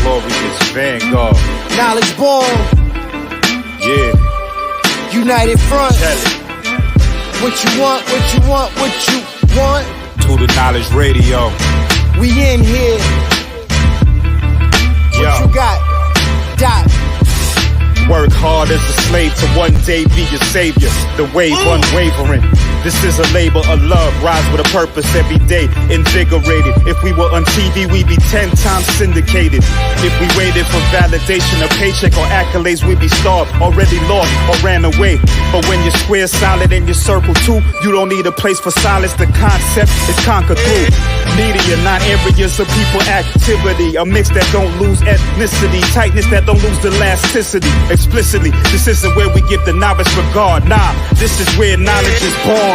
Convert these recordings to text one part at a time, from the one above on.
glorious vanguard. Knowledge born. Yeah. United front. Tell it. What you want, what you want, what you want. To the Knowledge Radio. We in here. What you got? Dot. Work hard as a slave to one day be your savior. The wave unwavering. This is a labor of love. Rise with a purpose every day. Invigorated. If we were on TV, we'd be 10 times syndicated. If we waited for validation, a paycheck or accolades, we'd be starved, already lost or ran away. But when you're square, solid, and your circle too, you don't need a place for silence. The concept is conquered through media, not areas of people activity. A mix that don't lose ethnicity, tightness that don't lose elasticity. Explicitly, this isn't where we give the novice regard. Nah, this is where knowledge is born.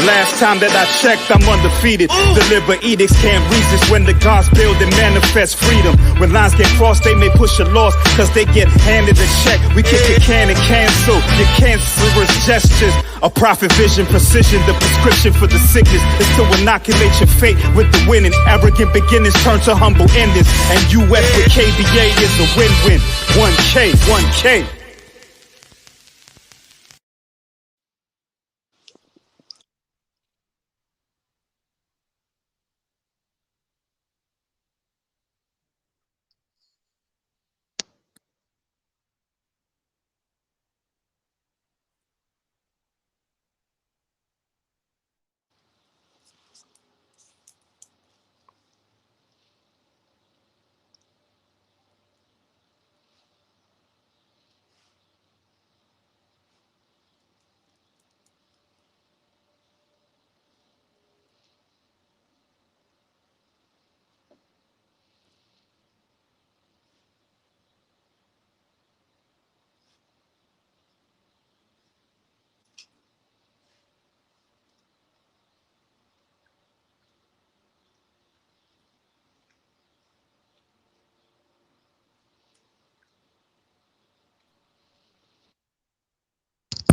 Last time that I checked, I'm undefeated. Deliver edicts, can't resist when the gods build and manifest freedom. When lines get crossed, they may push a loss, cause they get handed a check. We kick your can and cancel your cancerous gestures. A prophet vision, precision, the prescription for the sickness is to inoculate your fate with the winning. Arrogant beginnings turn to humble endings. And US with KBA is a win-win. 1K, 1K.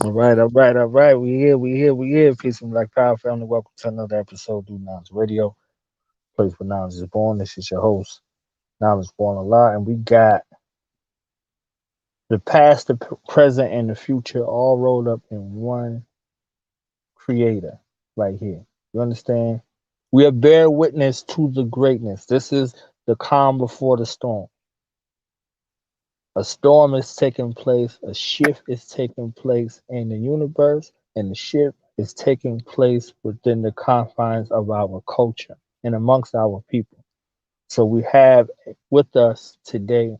All right. We here. Peace and Black Power family. Welcome to another episode of Knowledge Radio. Place where knowledge is born. This is your host, Knowledge Born a Lot. And we got the past, the present, and the future all rolled up in one creator right here. You understand? We are bear witness to the greatness. This is the calm before the storm. A storm is taking place, a shift is taking place in the universe, and the shift is taking place within the confines of our culture and amongst our people. So we have with us today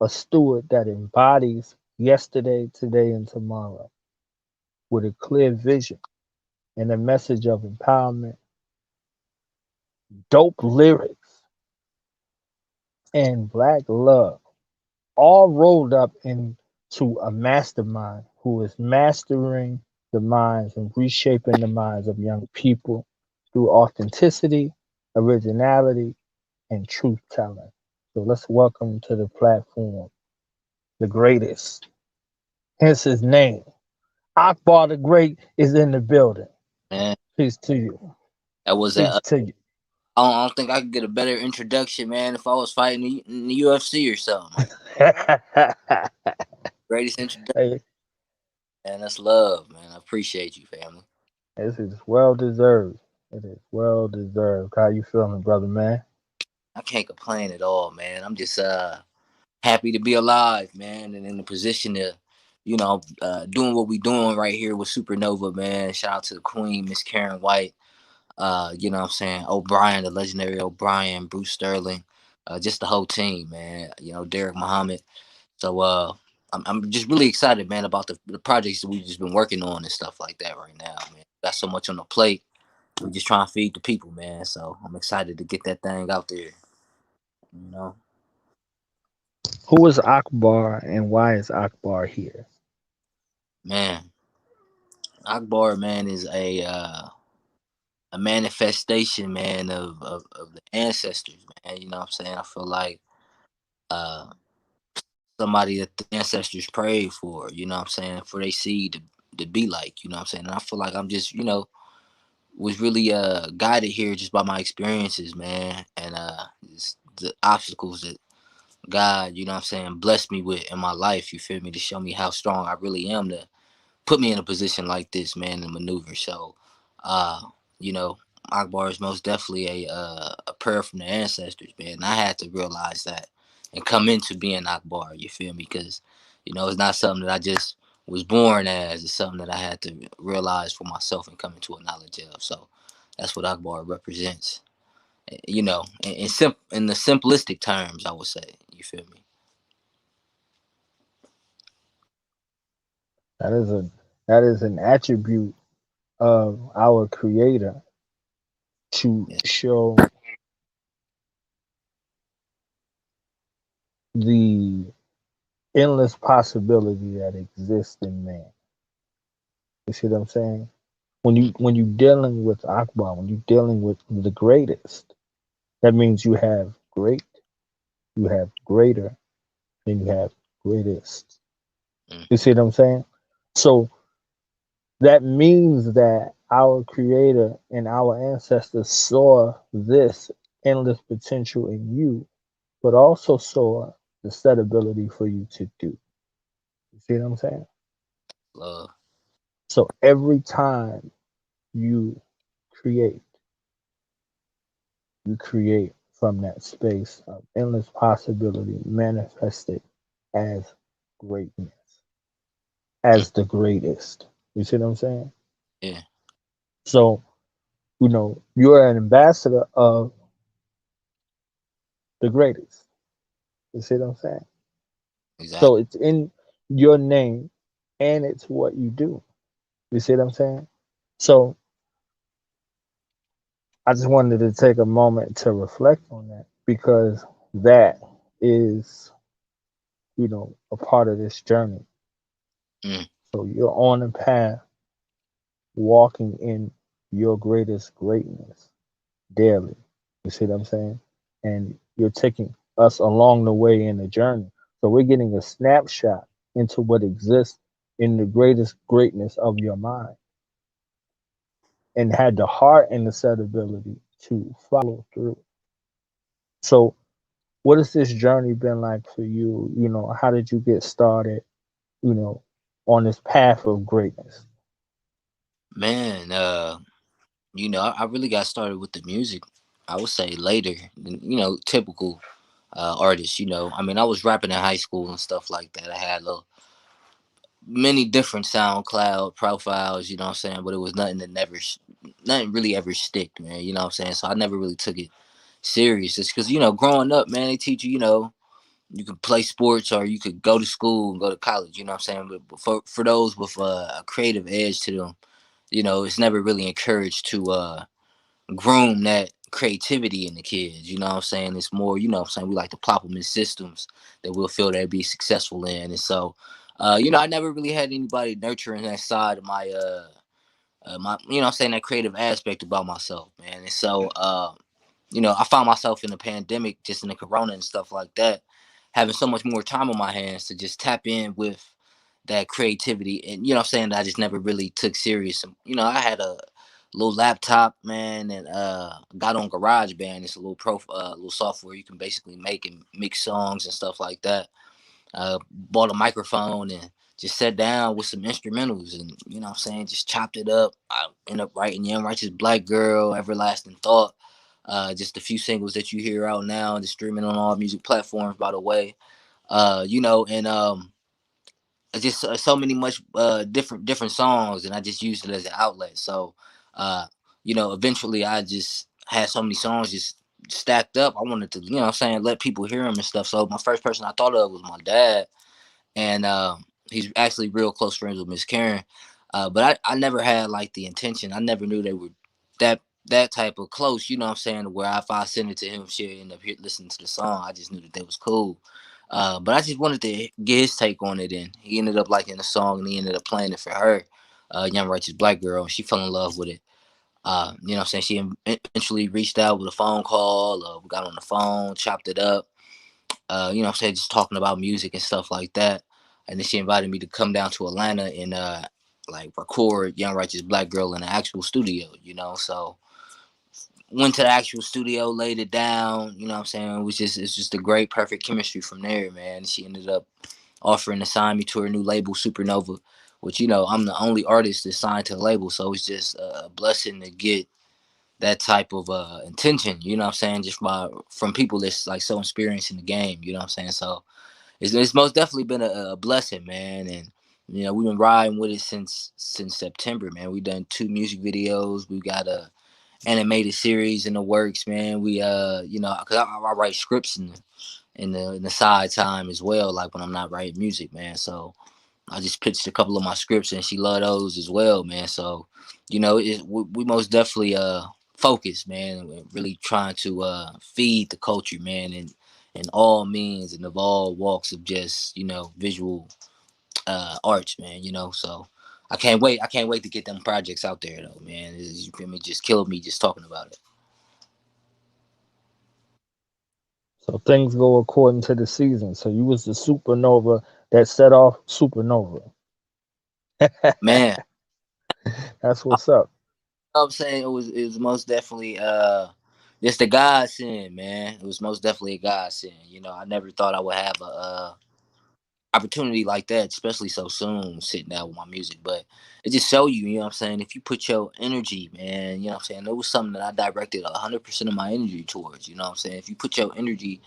a steward that embodies yesterday, today, and tomorrow with a clear vision and a message of empowerment, dope lyrics, and Black love, all rolled up into a mastermind who is mastering the minds and reshaping the minds of young people through authenticity, originality, and truth telling. So let's welcome to the platform the greatest, hence his name. Akbar the Great is in the building. Man, peace to you. That was peace to you. I don't think I could get a better introduction, man, if I was fighting in the UFC or something. Greatest introduction. Hey. Man, that's love, man. I appreciate you, family. This is well deserved. It is well deserved. How you feeling, brother, man? I can't complain at all, man. I'm just happy to be alive, man, and in the position to, doing what we doing right here with Supernova, man. Shout out to the Queen, Miss Karyn White. You know what I'm saying? O'Brien, the legendary O'Brien, Bruce Sterling, just the whole team, man. Derek Muhammad. So I'm just really excited, man, about the projects that we've just been working on and stuff like that right now, man. Got so much on the plate. We're just trying to feed the people, man. So I'm excited to get that thing out there. Who is Akbar and why is Akbar here? Man, Akbar, man, is a manifestation, man, of the ancestors, man. You know what I'm saying? I feel like somebody that the ancestors prayed for, you know what I'm saying, for their seed to be like, you know what I'm saying? And I feel like I'm just, was really guided here just by my experiences, man, and the obstacles that God, you know what I'm saying, blessed me with in my life, you feel me, to show me how strong I really am, to put me in a position like this, man, to maneuver. So, uh, you know, Akbar is most definitely a prayer from the ancestors, man. And I had to realize that and come into being Akbar, you feel me? Because, you know, it's not something that I just was born as. It's something that I had to realize for myself and come into a knowledge of. So that's what Akbar represents. You know, in the simplistic terms, I would say. You feel me? That is a that is an attribute of our creator to Yeah. show the endless possibility that exists in man. You see what I'm saying? When you dealing with Akbar, when you're dealing with the greatest, that means you have great, you have greater, and you have greatest. You Mm-hmm. see what I'm saying? So that means that our creator and our ancestors saw this endless potential in you, but also saw the set ability for you to do. You see what I'm saying? Love. So every time you create, you create from that space of endless possibility manifested as greatness, Mm. as the greatest. You see what I'm saying? Yeah. So, you're an ambassador of the greatest. You see what I'm saying? So Exactly. it's in your name and it's what you do. You see what I'm saying? So I just wanted to take a moment to reflect on that because that is, a part of this journey. Mm. So you're on a path walking in your greatest greatness daily. You see what I'm saying? And you're taking us along the way in the journey. So we're getting a snapshot into what exists in the greatest greatness of your mind and had the heart and the set ability to follow through. So what has this journey been like for you? How did you get started, you know, on this path of greatness? Man, you know, I really got started with the music, I would say later than, you know, typical artists, you know. I mean, I was rapping in high school and stuff like that. I had many different SoundCloud profiles, you know what I'm saying, but it was nothing that nothing really ever stick, man, you know what I'm saying? So I never really took it serious. It's because, you know, growing up, man, they teach you, you know, you could play sports or you could go to school and go to college, you know what I'm saying? But for those with a creative edge to them, you know, it's never really encouraged to groom that creativity in the kids. You know what I'm saying? It's more, you know what I'm saying, we like to plop them in systems that we'll feel they'll be successful in. And so, you know, I never really had anybody nurturing that side of my, you know what I'm saying, that creative aspect about myself, man. And so, you know, I found myself in the pandemic, just in the corona and stuff like that, having so much more time on my hands to just tap in with that creativity. And, you know what I'm saying, that I just never really took serious. And, you know, I had a little laptop, man, and got on GarageBand. It's a little software you can basically make and mix songs and stuff like that. Bought a microphone and just sat down with some instrumentals and, you know what I'm saying, just chopped it up. I ended up writing Young Righteous Black Girl, Everlasting Thought, just a few singles that you hear out now and streaming on all music platforms, by the way. You know, and just so many much different songs, and I just used it as an outlet. So, uh, you know, eventually I just had so many songs just stacked up. I wanted to, you know what I'm saying, let people hear them and stuff. So my first person I thought of was my dad, and he's actually real close friends with Miss Karen. But I never had like the intention. I never knew they were that type of close. You know what I'm saying? Where if I send it to him, she'll end up listening to the song. I just knew that was cool. But I just wanted to get his take on it, and he ended up liking the song, and he ended up playing it for her, Young Righteous Black Girl, and she fell in love with it. You know what I'm saying? She eventually reached out with a phone call. We got on the phone, chopped it up, you know what I'm saying, just talking about music and stuff like that. And then she invited me to come down to Atlanta and like record Young Righteous Black Girl in an actual studio, you know. So went to the actual studio, laid it down. You know what I'm saying? It's just a great, perfect chemistry from there, man. She ended up offering to sign me to her new label, Supernova, which, you know, I'm the only artist that's signed to the label. So it's just a blessing to get that type of intention, you know what I'm saying, just from people that's like so experienced in the game, you know what I'm saying. So it's most definitely been a blessing, man. And you know, we've been riding with it since September, man. We've done 2 music videos. We got a animated series in the works, man. We you know, cause I write scripts in the side time as well, like when I'm not writing music, man. So I just pitched a couple of my scripts and she loved those as well, man. So, you know, we most definitely focus, man. We're really trying to feed the culture, man, and in all means and of all walks of just, you know, visual arts, man. You know, so I can't wait. I can't wait to get them projects out there, though, man. You feel me? Just killed me just talking about it. So things go according to the season. So you was the supernova that set off Supernova. Man, That's what's up. I'm saying it was most definitely just a godsend, man. It was most definitely a godsend. You know, I never thought I would have a opportunity like that, especially so soon, sitting down with my music. But it just show you, you know what I'm saying, if you put your energy, man, you know what I'm saying, it was something that I directed 100% of my energy towards, you know what I'm saying. If you put your energy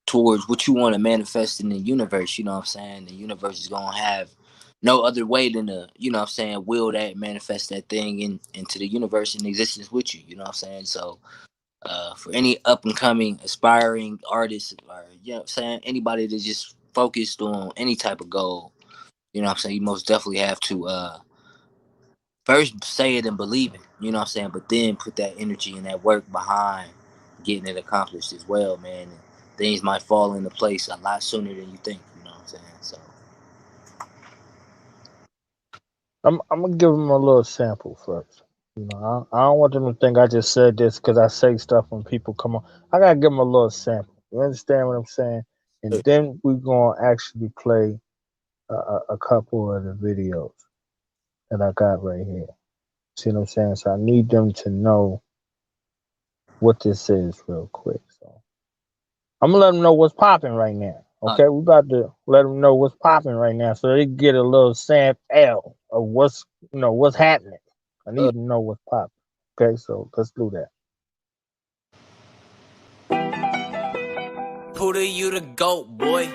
towards what you want to manifest in the universe, you know what I'm saying, the universe is gonna have no other way than to, you know what I'm saying, will that manifest that thing into the universe in existence with you, you know what I'm saying. So for any up and coming aspiring artists, or you know what I'm saying, anybody that's just focused on any type of goal, you know what I'm saying, you most definitely have to first say it and believe it, you know what I'm saying, but then put that energy and that work behind getting it accomplished as well, man. And things might fall into place a lot sooner than you think, you know what I'm saying. So I'm gonna give them a little sample first. You know, I don't want them to think I just said this because I say stuff when people come on. I gotta give them a little sample. You understand what I'm saying? And then we're gonna actually play a couple of the videos that I got right here. See what I'm saying? So I need them to know what this is real quick. So I'm gonna let them know what's popping right now. Okay, we about to let them know what's popping right now, so they get a little sample of what's what's happening. I need to know what's popping. Okay, so let's do that. Puda, you the GOAT, boy.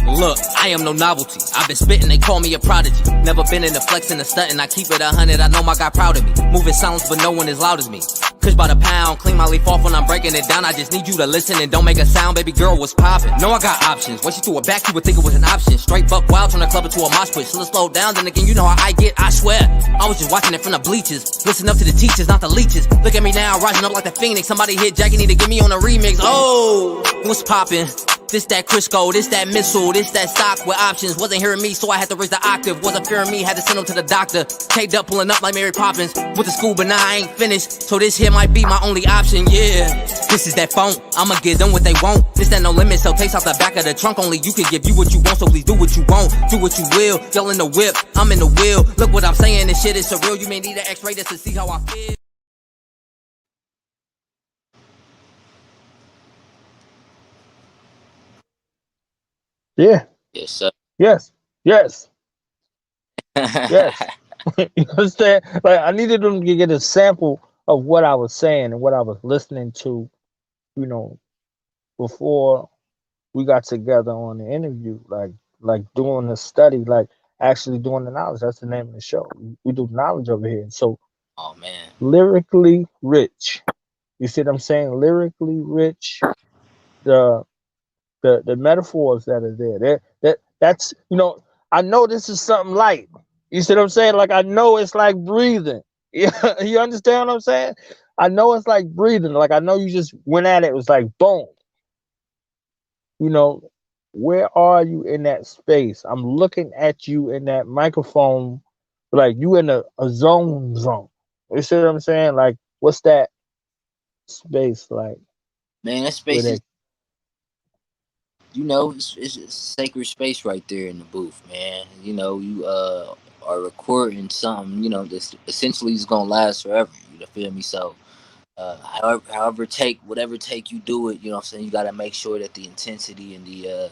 Look, I am no novelty. I've been spitting, they call me a prodigy. Never been in the flex and the stunting. I keep it 100, I know my guy proud of me. Moving silence, but no one as loud as me. Kush by the pound, clean my leaf off when I'm breaking it down. I just need you to listen and don't make a sound. Baby girl, what's poppin'? No, I got options. When she threw it back, you would think it was an option. Straight buck wild, turn the club into a mosh pit. Should've slowed down, then again, you know how I get, I swear. I was just watching it from the bleachers. Listen up to the teachers, not the leeches. Look at me now, rising up like the phoenix. Somebody hit Jackie, need to get me on a remix. Oh, what's poppin'? This that Crisco, this that missile, this that stock with options. Wasn't hearing me, so I had to raise the octave. Wasn't fearing me, had to send him to the doctor. Taped up, pulling up like Mary Poppins. Went to school, but now I ain't finished. So this here might be my only option, yeah. This is that phone, I'ma give them what they want. This that no limit, so taste out the back of the trunk. Only you can give you what you want, so please do what you want. Do what you will, y'all in the whip, I'm in the wheel. Look what I'm saying, this shit is surreal. You may need an x-ray just to see how I feel. Yeah. yes, sir. Yes. Yes. Yes. You understand? Like I needed them to get a sample of what I was saying and what I was listening to, you know, before we got together on the interview, like doing the study, like actually doing the knowledge. That's the name of the show. We do knowledge over here. So Oh man, lyrically rich. You see what I'm saying? Lyrically rich. The the metaphors that are there. That's I know this is something light. You see what I'm saying? Like I know it's like breathing. Yeah, you understand what I'm saying? I know it's like breathing. Like I know you just went at it. It was like boom. You know, where are you in that space? I'm looking at you in that microphone, like you in a zone. You see what I'm saying? Like, what's that space like? man, that Where space is, they, you know, it's a sacred space right there in the booth, man. You know, you or recording something, you know, that's essentially is gonna last forever. You feel me? So however take whatever take you do it, you know what I'm saying, you gotta make sure that the intensity and the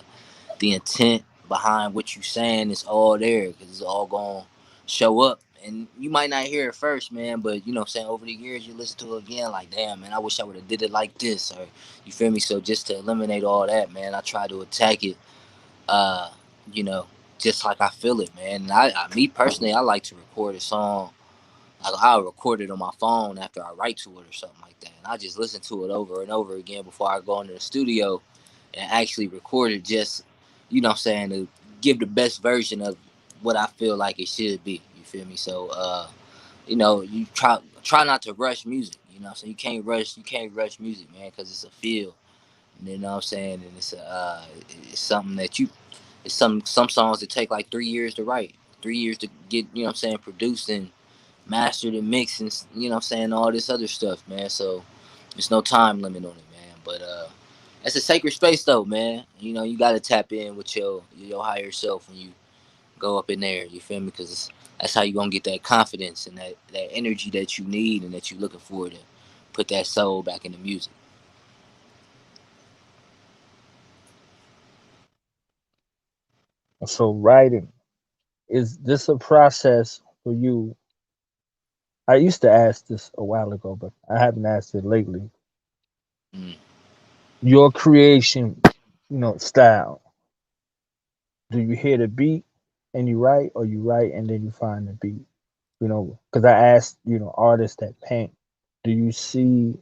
intent behind what you saying is all there, because it's all gonna show up. And you might not hear it first, man, but you know what I'm saying, over the years you listen to it again, like, damn, man, I wish I would have did it like this, or you feel me? So just to eliminate all that, man, I try to attack it, uh, you know, just like I feel it, man. And me personally, I like to record a song. Like, I'll record it on my phone after I write to it or something like that, and I just listen to it over and over again before I go into the studio and actually record it, just, you know what I'm saying, to give the best version of what I feel like it should be. You feel me? So you know, you try not to rush music. You know what I'm saying? You can't rush music, man, because it's a feel. You know what I'm saying? And it's something that you it's some songs that take like 3 years to write, 3 years to get, you know what I'm saying, produced and mastered and mixed, and you know what I'm saying, all this other stuff, man. So there's no time limit on it, man. But it's a sacred space though, man. You know, you gotta tap in with your higher self when you go up in there. You feel me? Because that's how you gonna get that confidence and that energy that you need and that you looking for to put that soul back in the music. So writing, is this a process for you? I used to ask this a while ago, but I haven't asked it lately. Mm. Your creation, style. Do you hear the beat and you write, or you write and then you find the beat? Because I asked, artists that paint, do you see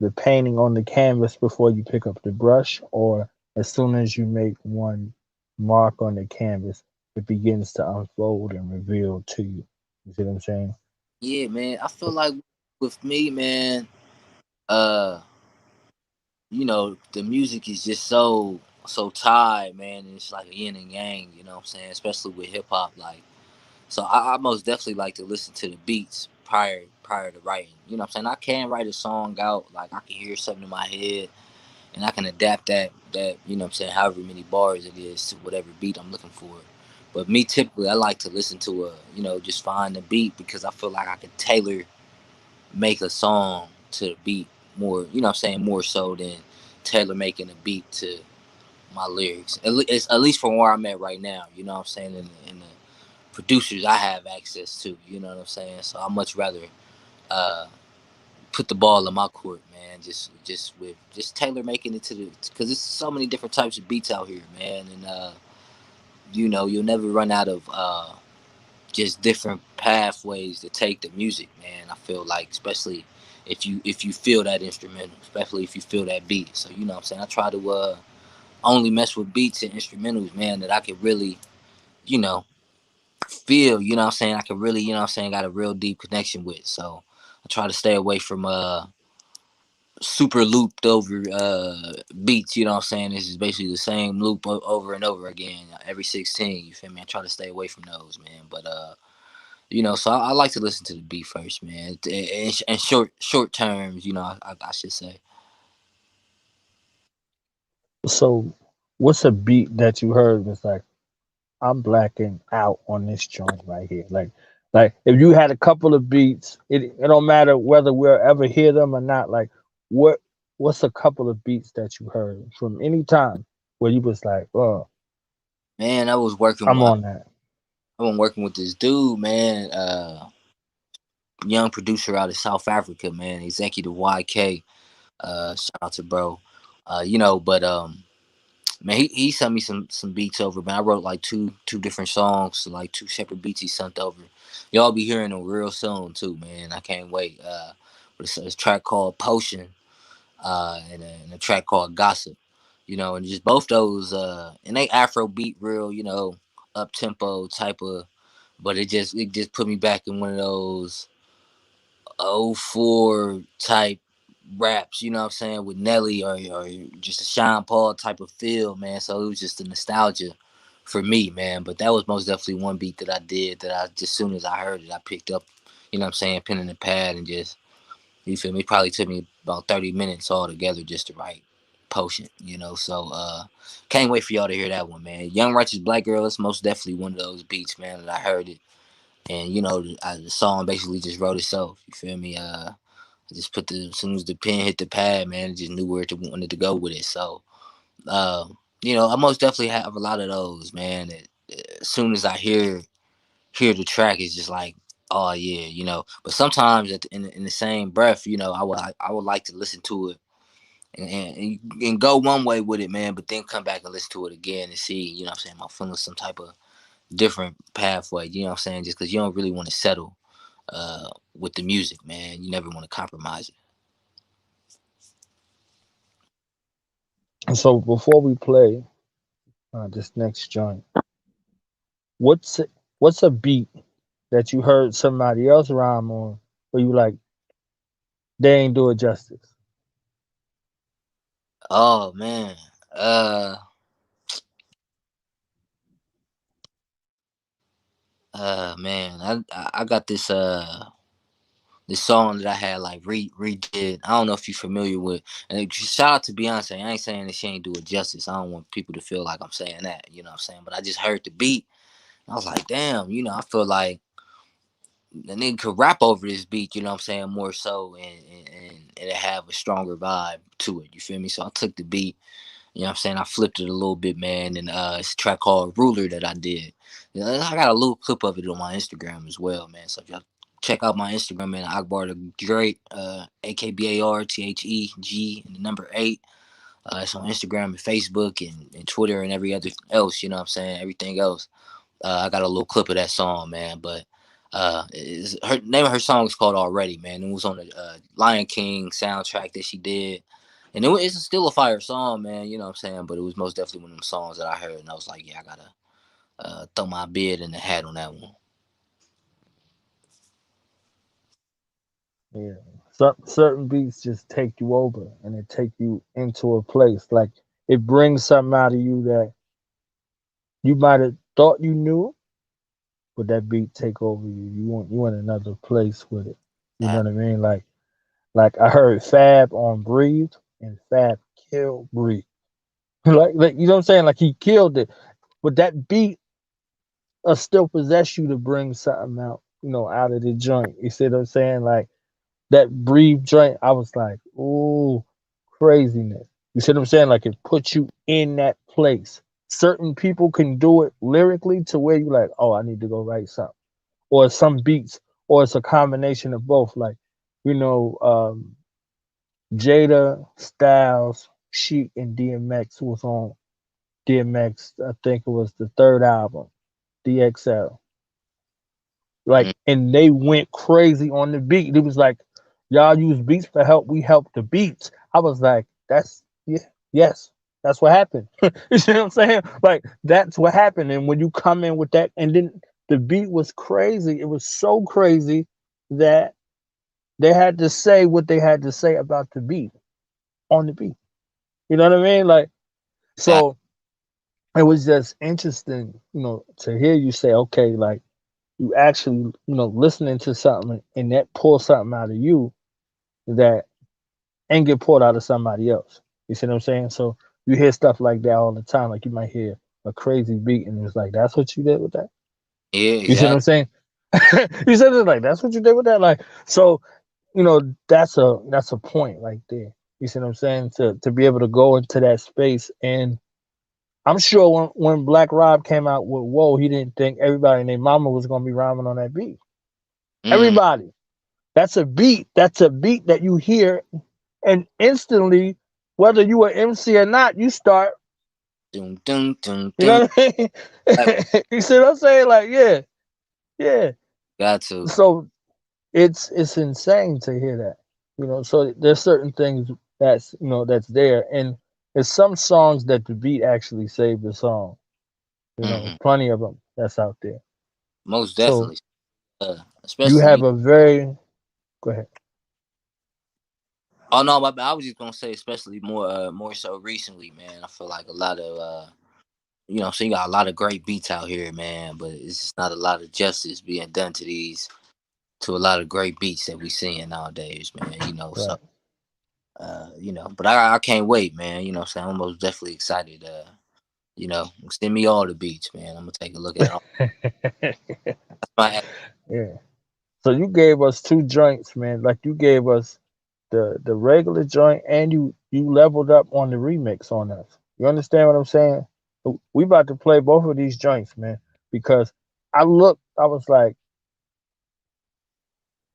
the painting on the canvas before you pick up the brush, or as soon as you make one mark on the canvas, it begins to unfold and reveal to you? You see what I'm saying? Yeah, man. I feel like with me, man, uh, you know, the music is just so tied, man. And it's like a yin and yang, you know what I'm saying? Especially with hip hop, like. So I most definitely like to listen to the beats prior to writing. You know what I'm saying? I can write a song out, like I can hear something in my head and I can adapt that, you know what I'm saying, however many bars it is to whatever beat I'm looking for. But me typically I like to listen to just find the beat, because I feel like I can tailor make a song to the beat more, you know what I'm saying, more so than tailor making a beat to my lyrics. At least from where I'm at right now, you know what I'm saying, in the producers I have access to, you know what I'm saying? So I much rather uh, put the ball in my court, man. Just tailor making it to the, because there's so many different types of beats out here, man, and you know, you'll never run out of just different pathways to take the music, man. I feel like, especially if you feel that instrumental, especially if you feel that beat. So you know what I'm saying, I try to only mess with beats and instrumentals, man, that I can really, you know, feel, you know what I'm saying, I can really, you know what I'm saying, got a real deep connection with. So I try to stay away from super looped over beats, you know what I'm saying. This is basically the same loop over and over again every 16, you feel me? I try to stay away from those, man. But you know, so I like to listen to the beat first, man. And short terms, you know, I should say. So, what's a beat that you heard was like, I'm blacking out on this joint right here? Like if you had a couple of beats, it don't matter whether we'll ever hear them or not. Like, what what's a couple of beats that you heard from any time where you was like, oh, Man, I was working I'm with on that. I've been working with this dude, man, young producer out of South Africa, man, executive YK. Shout out to bro. You know, but man, he sent me some beats over, man. I wrote like two different songs, like two separate beats he sent over. Y'all be hearing them real soon too, man. I can't wait. But it's a track called Potion, and a track called Gossip. You know, and just both those, and they Afro beat, real, you know, up tempo type of, but it just put me back in one of those '04 type raps, you know what I'm saying, with Nelly, or just a Sean Paul type of feel, man. So it was just a nostalgia for me, man. But that was most definitely one beat that I did, that I just, as soon as I heard it, I picked up, you know what I'm saying, pen and a pad, and just, you feel me? It probably took me about 30 minutes altogether just to write Potion, you know. So can't wait for y'all to hear that one, man. Young Righteous Black Girl is most definitely one of those beats, man, that I heard it. and you know, the song basically just wrote itself. You feel me? I just put as soon as the pen hit the pad, man, I just knew where to wanted to go with it. So, uh, you know, I most definitely have a lot of those, man. As soon as I hear the track, it's just like, oh yeah, you know. But sometimes in the same breath, you know, I would like to listen to it and go one way with it, man, but then come back and listen to it again and see, you know what I'm saying, am I feeling some type of different pathway, you know what I'm saying? Just because you don't really want to settle with the music, man. You never want to compromise it. And so before we play this next joint, what's what's a beat that you heard somebody else rhyme on, where you like they ain't do it justice? Oh man. Uh man, I got this song that I had like redid. I don't know if you're familiar with. And shout out to Beyonce. I ain't saying that she ain't do it justice. I don't want people to feel like I'm saying that. You know what I'm saying? But I just heard the beat. I was like, damn. You know, I feel like the nigga could rap over this beat. You know what I'm saying? More so, and it have a stronger vibe to it. You feel me? So I took the beat. You know what I'm saying? I flipped it a little bit, man. And it's a track called Ruler that I did. You know, I got a little clip of it on my Instagram as well, man. So if y'all check out my Instagram, man, Akbar the Great, AKBARTHEG and the number 8. It's on Instagram and Facebook and Twitter and every other else, you know what I'm saying? Everything else. I got a little clip of that song, man. But her name of her song is called Already, man. It was on the Lion King soundtrack that she did. And it's still a fire song, man, you know what I'm saying? But it was most definitely one of them songs that I heard, and I was like, yeah, I gotta throw my bid in the hat on that one. Yeah. Certain beats just take you over and it take you into a place. Like it brings something out of you that you might have thought you knew, but that beat take over you. You in another place with it. You know what I mean? Like I heard Fab on Breathe and Fab killed Breathe. like you know what I'm saying? Like he killed it. But that beat still possess you to bring something out, you know, out of the joint. You see what I'm saying? Like that Breathe joint, I was like, ooh, craziness. You see what I'm saying? Like it puts you in that place. Certain people can do it lyrically to where you like, oh, I need to go write something. Or some beats, or it's a combination of both. Like, you know, Jada, Styles, Sheik, and DMX was on DMX. I think it was the third album, DXL. Like, and they went crazy on the beat. It was like, y'all use beats for help. We help the beats. I was like, that's yeah, yes, that's what happened. You see what I'm saying? Like, that's what happened. And when you come in with that, and then the beat was crazy. It was so crazy that they had to say what they had to say about the beat on the beat. You know what I mean? Like, so it was just interesting, you know, to hear you say, okay, like you actually, you know, listening to something and that pull something out of you that ain't get pulled out of somebody else. You see what I'm saying? So you hear stuff like that all the time. Like you might hear a crazy beat and it's like, that's what you did with that? Yeah, You see what I'm exactly. saying? You said it like, that's what you did with that? Like, so, you know, that's a point right there. You see what I'm saying? To be able to go into that space. And I'm sure when Black Rob came out with Whoa, he didn't think everybody and their mama was gonna be rhyming on that beat. Everybody. That's a beat. That's a beat that you hear, and instantly, whether you are MC or not, you start. Dun, dun, dun, You dun. know what I mean? You see what I'm saying? Like, yeah, yeah. Got to. So it's insane to hear that. You know, so there's certain things that's that's there, and there's some songs that the beat actually saved the song. You know, there's plenty of them that's out there. Most So definitely. you Especially have a very go ahead. oh no, I was just gonna say, especially more so recently, man. I feel like a lot of so you got a lot of great beats out here, man, but it's just not a lot of justice being done to a lot of great beats that we seeing nowadays, man. So Right. but I can't wait, man. So I'm most definitely excited. Send me all the beats, man. I'm gonna take a look at all. That's my Yeah. So you gave us two joints, man. Like you gave us the regular joint, and you leveled up on the remix on us. You understand what I'm saying? We about to play both of these joints, man, because I was like,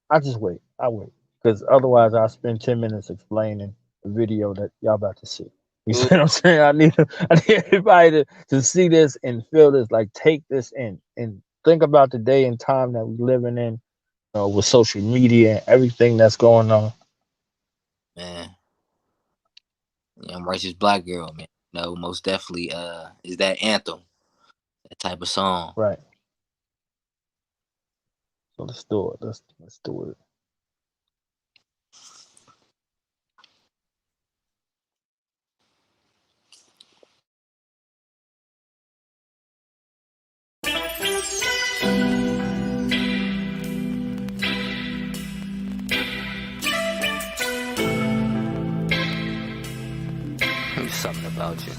I just wait, I wait, because otherwise I'll spend 10 minutes explaining the video that y'all about to see. You see what I'm saying? I need everybody to see this and feel this, like take this in and think about the day and time that we're living in, with social media and everything that's going on. Man, Young Righteous Black Girl, man. No, most definitely is that anthem, that type of song. Right. So let's do it. Let's do it. There's something about you.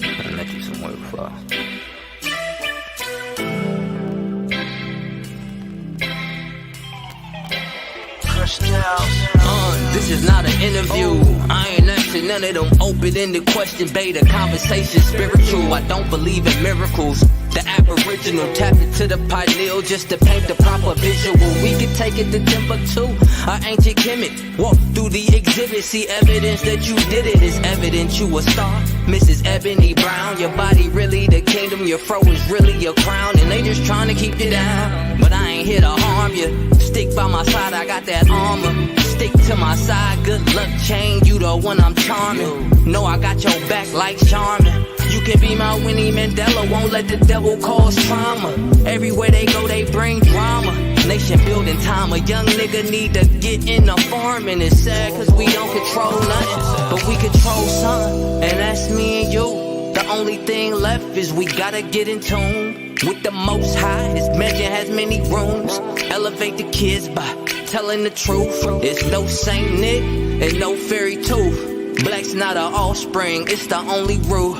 I met you somewhere before. This is not an interview. I ain't asking none of them open-ended question beta conversation spiritual. I don't believe in miracles. The aboriginal tapped into the pineal just to paint the proper visual. We can take it to Timbuktu, an ancient chemic. Walk through the exhibit, see evidence that you did it. It's evident you a star, Mrs. Ebony Brown. Your body really the kingdom, your fro is really your crown. And they just trying to keep you down, but I ain't here to harm you. Stick by my side, I got that armor. Stick to my side, good luck chain, you the one I'm charming. No, I got your back like Charmin. You can be my Winnie Mandela, won't let the devil cause trauma. Everywhere they go, they bring drama. Nation building time, a young nigga need to get in the farm. And it's sad cause we don't control nothing, but we control something, and that's me and you. The only thing left is we gotta get in tune with the Most High. His mansion has many rooms. Elevate the kids by telling the truth. It's no Saint Nick and no fairy tooth. Black's not an offspring, it's the only rule.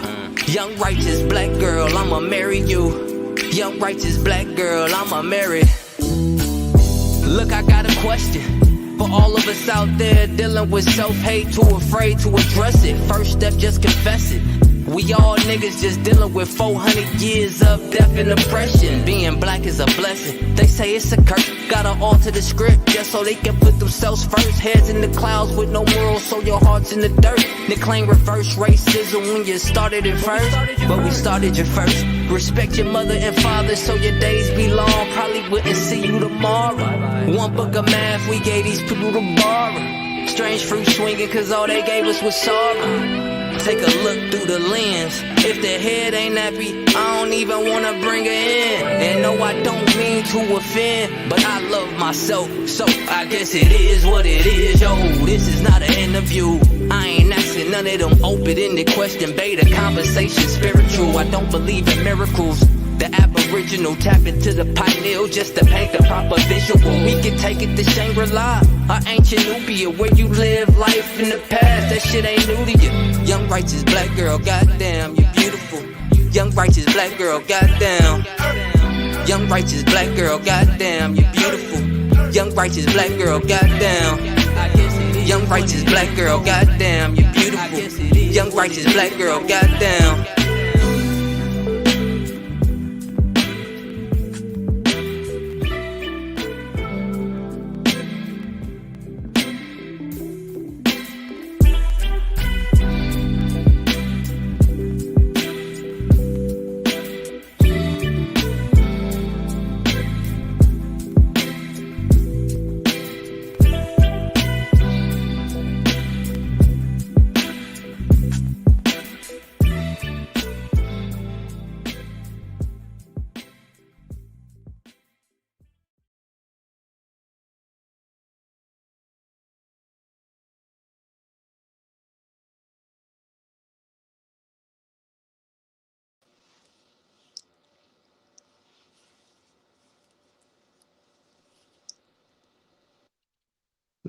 Young righteous black girl, I'ma marry you. Young righteous black girl, I'ma marry. Look, I got a question for all of us out there dealing with self-hate, too afraid to address it. First step, just confess it. We all niggas just dealing with 400 years of death and oppression. Being black is a blessing. They say it's a curse. Gotta alter the script just so they can put themselves first. Heads in the clouds with no morals, so your heart's in the dirt. They claim reverse racism when you started it first, but we started you first. Respect your mother and father so your days be long. Probably wouldn't see you tomorrow. One book of math we gave these people to borrow. Strange fruit swinging cause all they gave us was sorrow. Take a look through the lens. If the head ain't nappy, I don't even wanna bring her in. And no, I don't mean to offend, but I love myself, so I guess it is what it is. Yo, this is not an interview. I ain't asking none of them open-ended question beta conversation spiritual. I don't believe in miracles. The aboriginal tap into the pineal just to paint the proper visual. We can take it to Shangri-La, or ancient Nubia, where you live life in the past. That shit ain't new to you. Young righteous black girl, goddamn, you beautiful. Young righteous black girl, goddamn. Young righteous black girl, goddamn, you beautiful. Young righteous black girl, goddamn. Young righteous black girl, goddamn, you beautiful. Young righteous black girl, goddamn.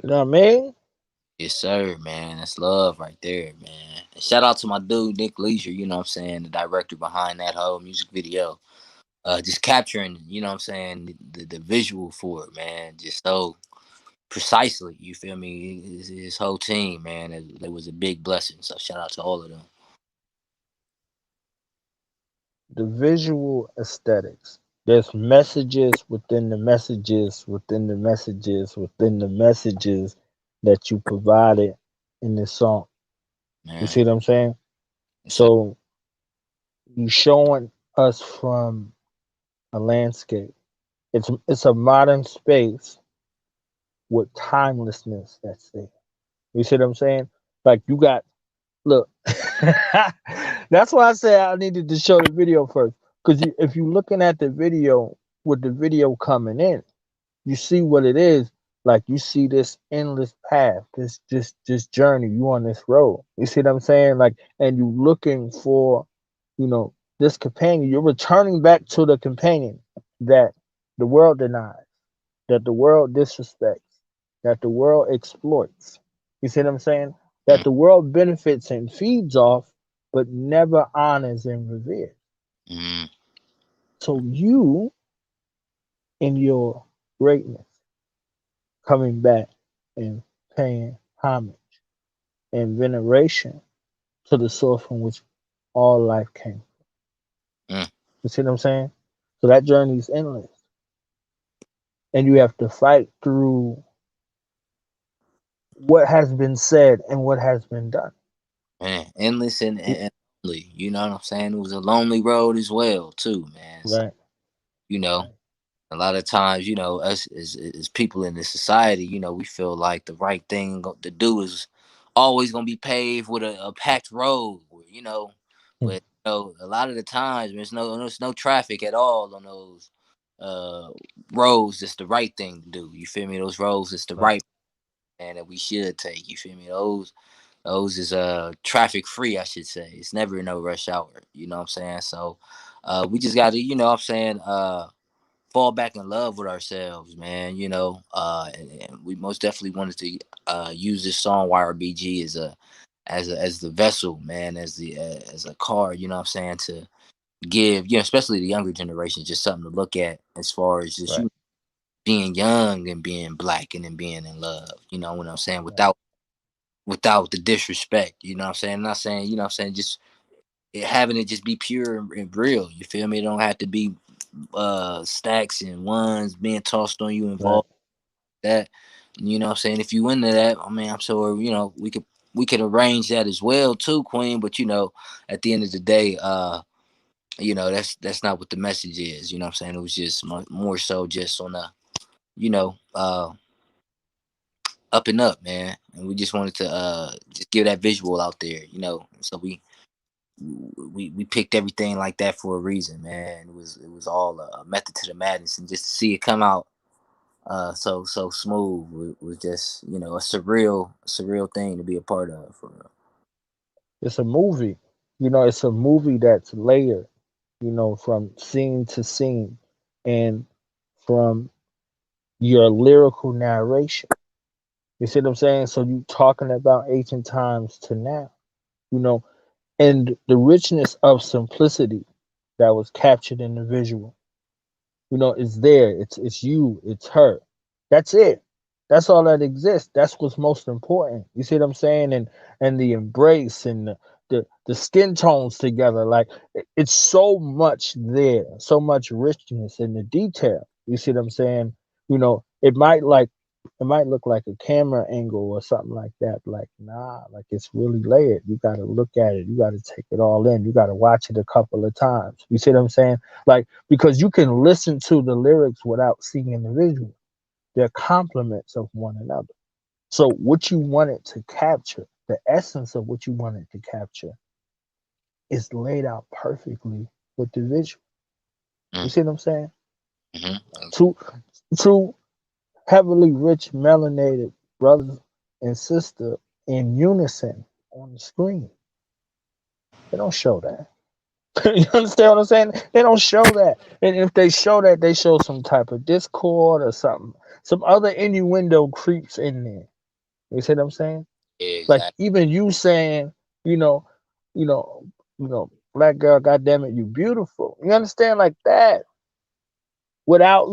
You know what I mean? Yes, sir, man. That's love right there, man. And shout out to my dude Nick Leisure, you know what I'm saying, the director behind that whole music video. Just capturing, you know what I'm saying, the visual for it, man. Just so precisely, you feel me? His whole team, man. It was a big blessing. So shout out to all of them. The visual aesthetics. There's messages within the messages within the messages within the messages that you provided in this song. You Man. see what I'm saying? Yes, sir. So you showing us from a landscape. It's a modern space with timelessness that's there. You see what I'm saying? Like you got look. That's why I said I needed to show the video first. Because if you're looking at the video with the video coming in, you see what it is. Like you see this endless path, this journey. You on this road. You see what I'm saying? Like, and you looking for, you know, this companion. You're returning back to the companion that the world denies, that the world disrespects, that the world exploits. You see what I'm saying? That the world benefits and feeds off, but never honors and reveres. Mm-hmm. So you, in your greatness, coming back and paying homage and veneration to the source from which all life came. Mm. You see what I'm saying? So that journey is endless. And you have to fight through what has been said and what has been done. Man, endless and lonely. You know what I'm saying? It was a lonely road as well, too, man. So, Right. you know, a lot of times, you know, us as people in this society, you know, we feel like the right thing to do is always gonna be paved with a packed road, you know. Hmm. But you know, a lot of the times there's no traffic at all on those uh roads. That's the right thing to do. You feel me? Those roads is the Right. right and that we should take. You feel me? Those is traffic free, I should say. It's never no rush hour. You know what I'm saying? So we just gotta, you know what I'm saying, fall back in love with ourselves, man. You know, and we most definitely wanted to use this song YRBG as the vessel, man, as a card. You know what I'm saying, to give, you know, especially the younger generation, just something to look at as far as just Right. you being young and being black and then being in love. You know what I'm saying, Right. without the disrespect. You know what I'm saying. I'm not saying, you know what I'm saying, just having it just be pure and real. You feel me? It don't have to be stacks and ones being tossed on you Right. involved that. You know what I'm saying? If you into that, I mean, I'm sure, you know, we could arrange that as well too, Queen. But you know, at the end of the day, you know, that's not what the message is. You know what I'm saying? It was just more so just on a, you know, up and up, man. And we just wanted to just give that visual out there, you know. So we picked everything like that for a reason, man. It was all a method to the madness, and just to see it come out so smooth was just, you know, a surreal thing to be a part of, for real. It's a movie. You know, it's a movie that's layered, you know, from scene to scene and from your lyrical narration. You see what I'm saying? So you talking about ancient times to now, you know, and the richness of simplicity that was captured in the visual. You know, it's there. It's you, it's her. That's it. That's all that exists. That's what's most important. You see what I'm saying? And the embrace and the skin tones together. Like it's so much there, so much richness in the detail. You see what I'm saying? You know, it might look like a camera angle or something like that. Like, nah, like it's really layered. You gotta look at it. You gotta take it all in. You gotta watch it a couple of times. You see what I'm saying? Like, because you can listen to the lyrics without seeing the visual. They're complements of one another. So what you wanted to capture, the essence of what you wanted to capture, is laid out perfectly with the visual. You Mm, see what I'm saying? mm-hmm. Two two heavily rich melanated brothers and sister in unison on the screen. They don't show that. You understand what I'm saying? They don't show that. And if they show that, they show some type of discord or something. Some other innuendo creeps in there. You see what I'm saying? Yeah, Like exactly. even you saying, you know, you know, black girl, goddamn it, you beautiful. You understand like that? Without,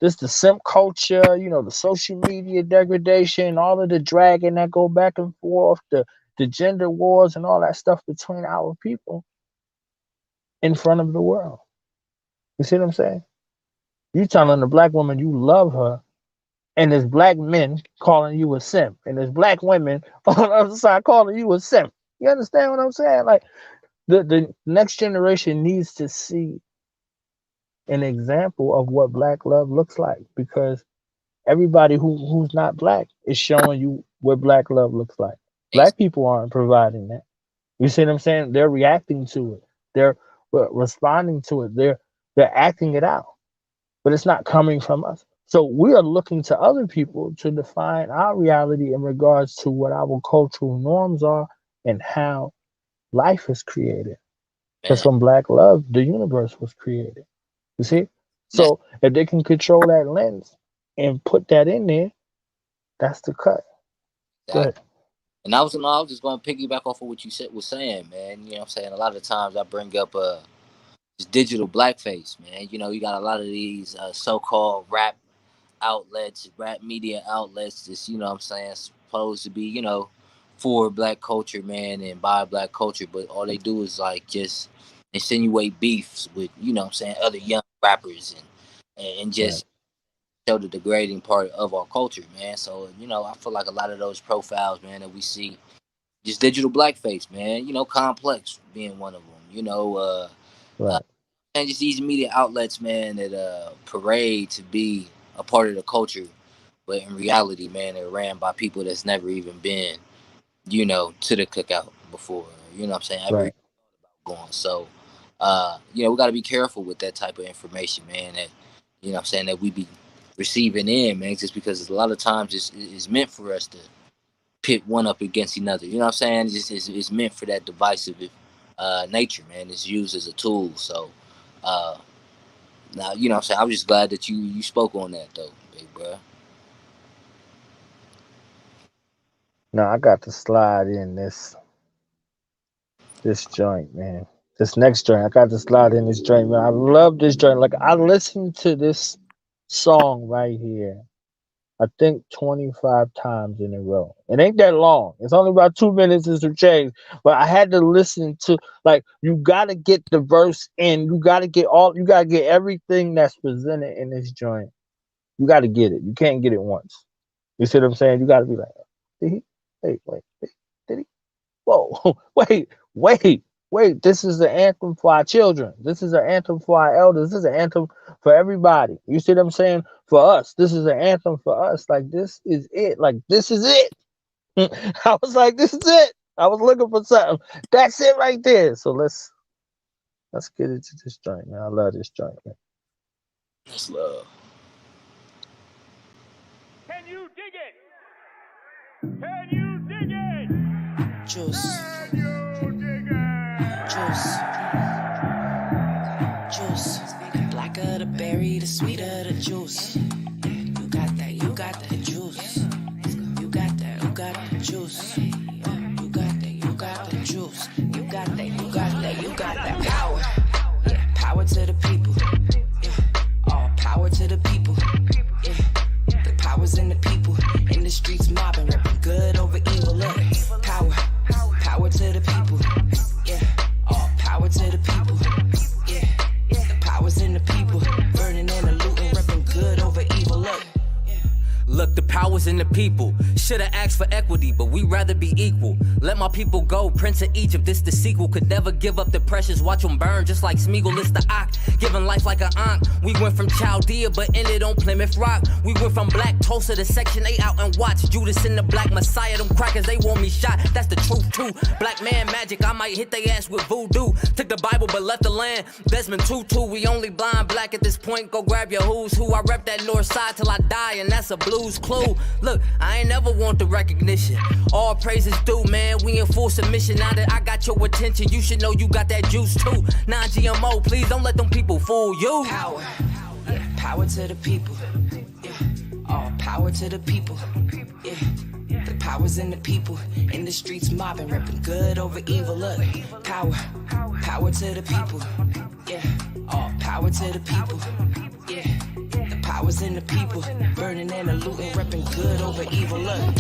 this the simp culture, the social media degradation, all of the dragging that go back and forth, the gender wars and all that stuff between our people in front of the world. You see what I'm saying? You telling the black woman you love her, and there's black men calling you a simp, and there's black women on the other side calling you a simp. You understand what I'm saying? Like the next generation needs to see an example of what black love looks like, because everybody who's not black is showing you what black love looks like. Ex- Black people aren't providing that. You see what I'm saying? They're reacting to it. They're responding to it. They're acting it out, but it's not coming from us. So we are looking to other people to define our reality in regards to what our cultural norms are and how life is created. Because Man, from black love, the universe was created. You see? that's So if they can control that lens and put that in there, that's the cut. Go exactly. ahead. And I was just going to piggyback off of what you was saying, man. You know what I'm saying? A lot of times I bring up this digital blackface, man. You got a lot of these so-called rap outlets, rap media outlets, just, you know what I'm saying, supposed to be, for black culture, man, and by black culture, but all they do is like just insinuate beefs with, what I'm saying, other young rappers and Right, just show the degrading part of our culture, man. So, I feel like a lot of those profiles, man, that we see, just digital blackface, man, Complex being one of them, uh, right, and just these media outlets, man, that parade to be a part of the culture, but in reality, man, they're ran by people that's never even been, to the cookout before. You know what I'm saying? Ever right. going. So, we got to be careful with that type of information, man. That, what I'm saying, that we be receiving in, man, just because a lot of times it's meant for us to pit one up against another. You know what I'm saying? It's meant for that divisive nature, man. It's used as a tool. So, uh, now, what I'm saying, I was just glad that you spoke on that, though, big bro. Now I got to slide in this joint, man. This next joint, I got to slide in this joint, man. I love this joint. Like I listened to this song right here, I think 25 times in a row. It ain't that long. It's only about 2 minutes and some change. But I had to listen to, like, you gotta get the verse in. You gotta get everything that's presented in this joint. You gotta get it. You can't get it once. You see what I'm saying? You gotta be like, did he? Wait, did he? Whoa, wait. This is the anthem for our children. This is an anthem for our elders. This is an anthem for everybody. You see what I'm saying? For us, this is an anthem for us. Like, this is it. Like, this is it. I was like, this is it. I was looking for something. That's it right there. So let's get into this joint, man. I love this joint, man. That's love. Can you dig it? Can you dig it? Juice, Can you dig it? juice. Blacker the berry, the sweeter the juice. You got that juice. You got the juice. You got the juice. You got that power. Yeah, power to the people. Yeah, all power to the people. Yeah, the power's in the people. In the streets mobbing, repping good over evil. Look, power to the people. Yeah, all power to the people. Yeah, the power's in the people. Burning and the looting, repping good over evil. Look, the power's in the people. Should've asked for equity, but we rather be equal. Let my people go, Prince of Egypt, this the sequel. Could never give up the precious, watch them burn just like Smeagol, it's the Ock. Giving life like an aunt. We went from Chaldea, but ended on Plymouth Rock. We went from Black Tulsa to Section 8 out and watch Judas in the Black Messiah. Them crackers, they want me shot, that's the truth too. Black man magic, I might hit they ass with voodoo. Took the Bible, but left the land. Desmond Tutu, we only blind black at this point. Go grab your who's who. I rep that north side till I die, and that's a blues clue. Look, I ain't never want the recognition. All praises due, man. We in full submission. Now that I got your attention, you should know you got that juice too. Non-GMO, please don't let them people fool you. Power, yeah, power to the people. Yeah, all power to the people. Yeah, Powers in the people, in the streets mobbing, repping good over evil. Look, power to the people. Yeah, all power to the people. Yeah, the powers in the people, burning and looting, repping good over evil. Look,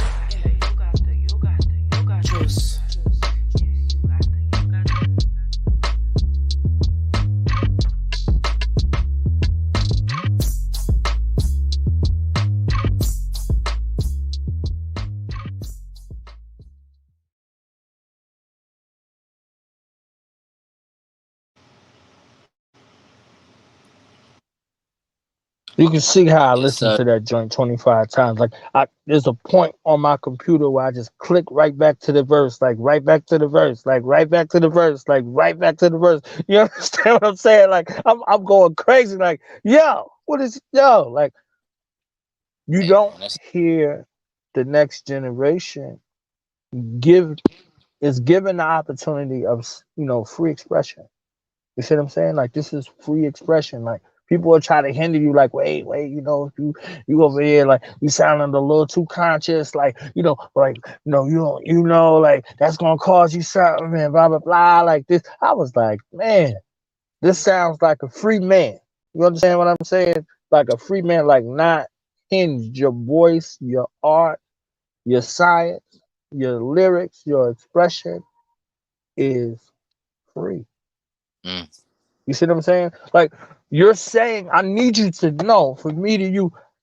juice. You can see how I Yes, listened sir. to that joint 25 times. Like, there's a point on my computer where I just click right back to the verse, like right back to the verse, like right back to the verse, like right back to the verse. You understand what I'm saying? Like, I'm going crazy. Like, yo, what is yo? Like, you Hey, don't man, that's hear the next generation give is given the opportunity of free expression. You see what I'm saying? Like, this is free expression. Like, people will try to hinder you, like, wait, you over here, like, you sounding a little too conscious, like, like that's gonna cause you something and blah blah blah, like this. I was like, man, this sounds like a free man. You understand what I'm saying? Like a free man, like not hinged. Your voice, your art, your science, your lyrics, your expression is free. mm, You see what I'm saying? Like, you're saying, I need you to know, for me to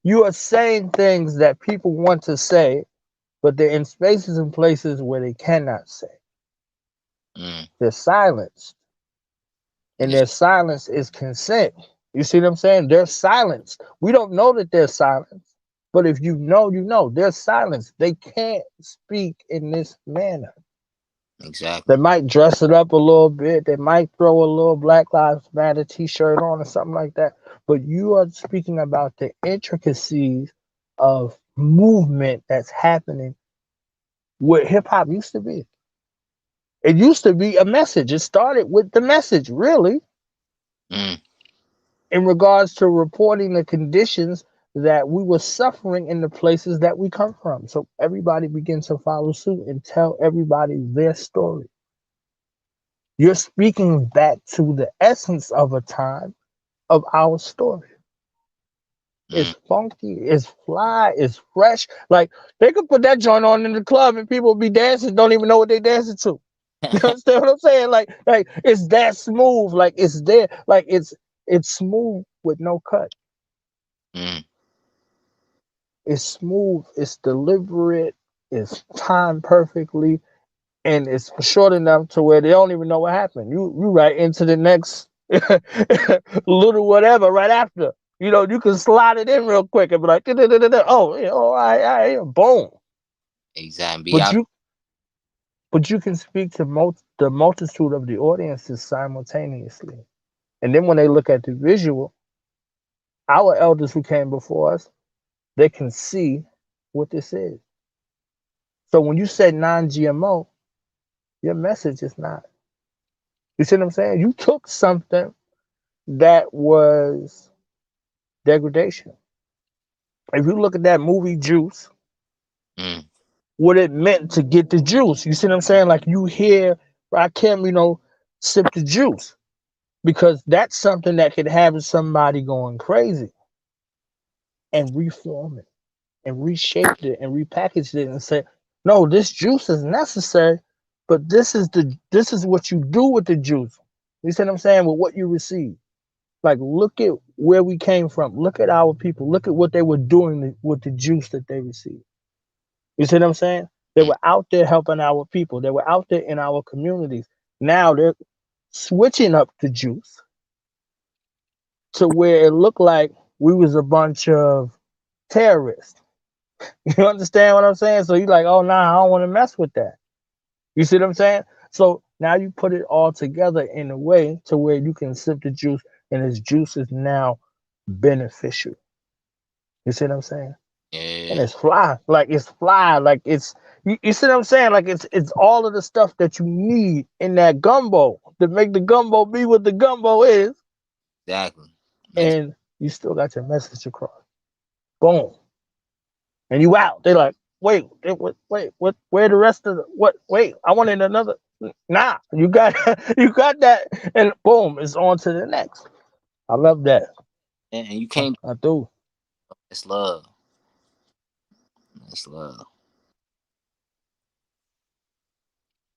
you are saying things that people want to say, but they're in spaces and places where they cannot say. mm. They're silenced. And Yes, their silence is consent. You see what I'm saying? They're silenced. We don't know that they're silenced. But if you know, you know. They're silenced. They can't speak in this manner. They exactly. might dress it up a little bit. They might throw a little Black Lives Matter t-shirt on or something like that. But you are speaking about the intricacies of movement that's happening what hip hop used to be. It used to be a message. It started with the message, really, Mm, in regards to reporting the conditions that we were suffering in the places that we come from. So everybody begins to follow suit and tell everybody their story. You're speaking back to the essence of a time of our story. It's mm. funky, it's fly, it's fresh. Like, they could put that joint on in the club and people be dancing, don't even know what they dancing to. You understand what I'm saying? Like it's that smooth, like it's there, like it's smooth with no cut. Mm, It's smooth, it's deliberate, it's timed perfectly, and it's short enough to where they don't even know what happened. You right into the next little whatever right after. You can slide it in real quick and be like, oh, yeah, all right, boom. exactly. Be But out. you can speak to the multitude of the audiences simultaneously. And then when they look at the visual, our elders who came before us, they can see what this is. So when you say non-GMO, your message is not. You see what I'm saying? You took something that was degradation. If you look at that movie Juice, Mm, what it meant to get the juice. You see what I'm saying? Like, you hear Rakim, sip the juice, because that's something that could have somebody going crazy and reform it and reshaped it and repackaged it and say, no, this juice is necessary, but this is what you do with the juice. You see what I'm saying? With what you receive. Like, look at where we came from. Look at our people. Look at what they were doing with the juice that they received. You see what I'm saying? They mm. were out there helping our people. They were out there in our communities. Now they're switching up the juice to where it looked like we was a bunch of terrorists. You understand what I'm saying? So you're like, oh, nah, I don't want to mess with that. You see what I'm saying? So now you put it all together in a way to where you can sip the juice, and this juice is now beneficial. You see what I'm saying? And Yeah, it's fly. Like, it's fly. Like, you see what I'm saying? Like, it's all of the stuff that you need in that gumbo to make the gumbo be what the gumbo is, exactly. Makes and you still got your message across. Boom. And you out. They're like, What? Where the rest of the what? Wait, I wanted another. Nah, you got you got that, and boom, it's on to the next. I love that. And you can't. I do. It's love. It's love.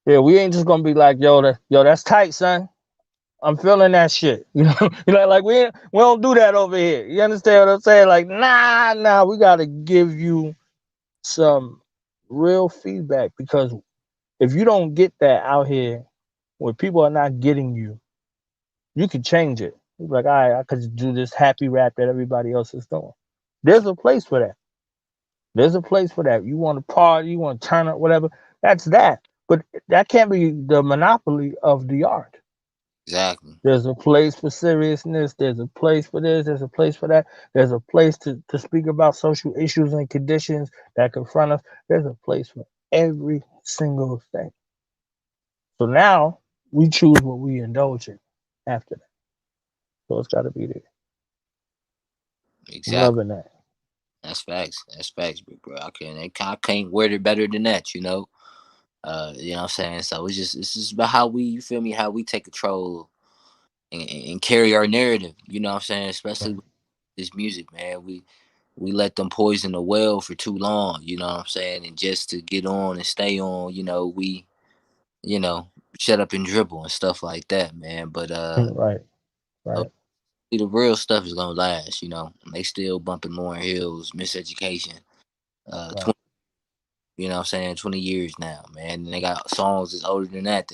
Yeah, we ain't just gonna be like, that's tight, son. I'm feeling that shit. Like we don't do that over here. You understand what I'm saying? Like, nah, we gotta give you some real feedback because if you don't get that out here where people are not getting you, you can change it. You're like, all right, I could just do this happy rap that everybody else is doing. There's a place for that. There's a place for that. You want to party, you want to turn up, whatever. That's that. But that can't be the monopoly of the art. Exactly. There's a place for seriousness. There's a place for this. There's a place for that. There's a place to speak about social issues and conditions that confront us. There's a place for every single thing. So now we choose what we indulge in after that. So it's got to be there. I'm Exactly. loving that. That's facts. That's facts, big bro. I can't word it better than that. You know what I'm saying. So it's just about how we, you feel me, how we take control and carry our narrative. You know what I'm saying, especially Right. with this music, man. We let them poison the well for too long. You know what I'm saying, and just to get on and stay on, we you know shut up and dribble and stuff like that, man. But Right. Right. the real stuff is gonna last. They still bumping Lauryn Hill's Miseducation. Right. 20, you know what I'm saying, 20 years now, man. And they got songs that's older than that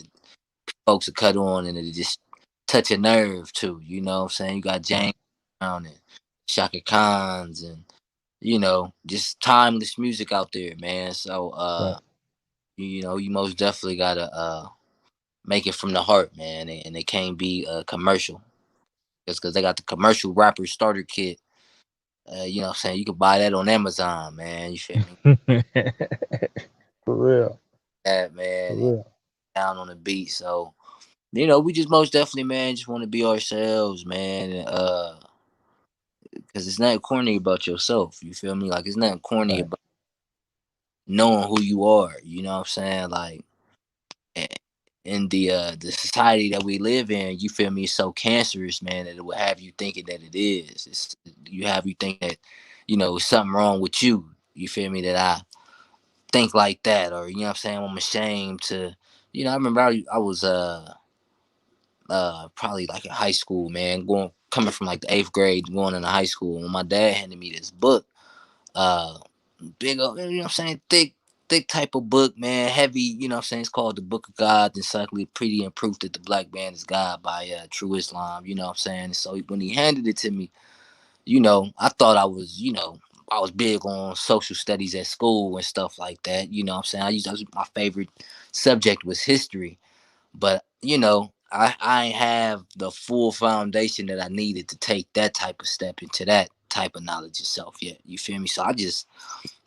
folks are cut on and it just touch a nerve too. You know what I'm saying? You got Right. James Brown and Shaka Khan's and just timeless music out there, man. So Right. you most definitely gotta make it from the heart, man. And it can't be commercial. Just because they got the commercial rapper starter kit. You know what I'm saying? You can buy that on Amazon, man. You feel me? For real. That For man and real. down on the beat. So, we just most definitely, man, just want to be ourselves, man. And, because it's not corny about yourself. You feel me? Like it's not corny Right. about knowing who you are. You know what I'm saying? Like in the society that we live in, you feel me? It's so cancerous, man, that it will have you thinking that it is. You have you think that it's something wrong with you. You feel me? That I think like that, or you know what I'm saying? I'm ashamed to. I remember I was probably like in high school, man, going coming from like the 8th grade, going into high school. When my dad handed me this book, uh, big, you know what I'm saying, thick type of book, man, heavy. You know what I'm saying? It's called The Book of God, Encyclopedia and Proof that the Black Man is God by True Islam. You know what I'm saying? So when he handed it to me, I thought I was big on social studies at school and stuff like that. You know what I'm saying? My favorite subject was history. But I ain't have the full foundation that I needed to take that type of step into that type of knowledge itself yet. You feel me? So I just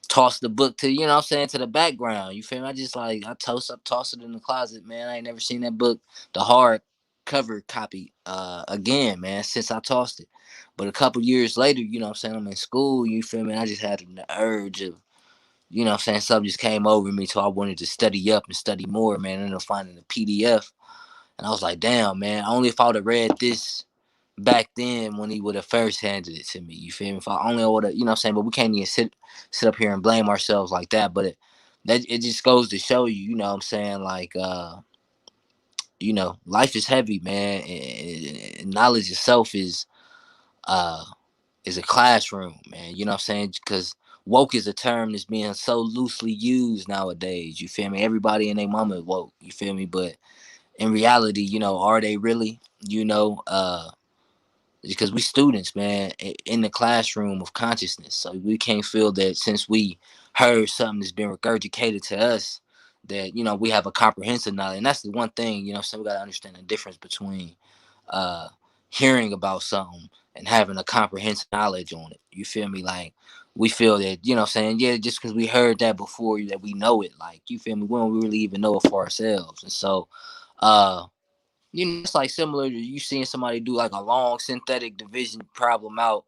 tossed the book to what I'm saying, to the background. You feel me? I just like I tossed it in the closet, man. I ain't never seen that book, the hard cover copy, again, man, since I tossed it. But a couple years later, what I'm saying, I'm in school, you feel me? I just had the urge of what I'm saying, something just came over me, so I wanted to study up and study more, man. And ended up finding a PDF and I was like, damn, man, only if I would have read this back then when he would have first handed it to me. You feel me? If I only would have, what I'm saying, but we can't even sit up here and blame ourselves like that. But it just goes to show you, what I'm saying, like life is heavy, man. And knowledge itself uh is a classroom, man. You know what I'm saying? Because woke is a term that's being so loosely used nowadays. You feel me? Everybody and their mama is woke. You feel me? But in reality, are they really? Because we students, man, in the classroom of consciousness. So we can't feel that since we heard something that's been regurgitated to us, that, we have a comprehensive knowledge. And that's the one thing, so we got to understand the difference between uh, hearing about something and having a comprehensive knowledge on it. You feel me? Like, we feel that, what I'm saying, yeah, just because we heard that before, that we know it. Like, you feel me? We don't really even know it for ourselves. And so, uh, it's like similar to you seeing somebody do like a long synthetic division problem out,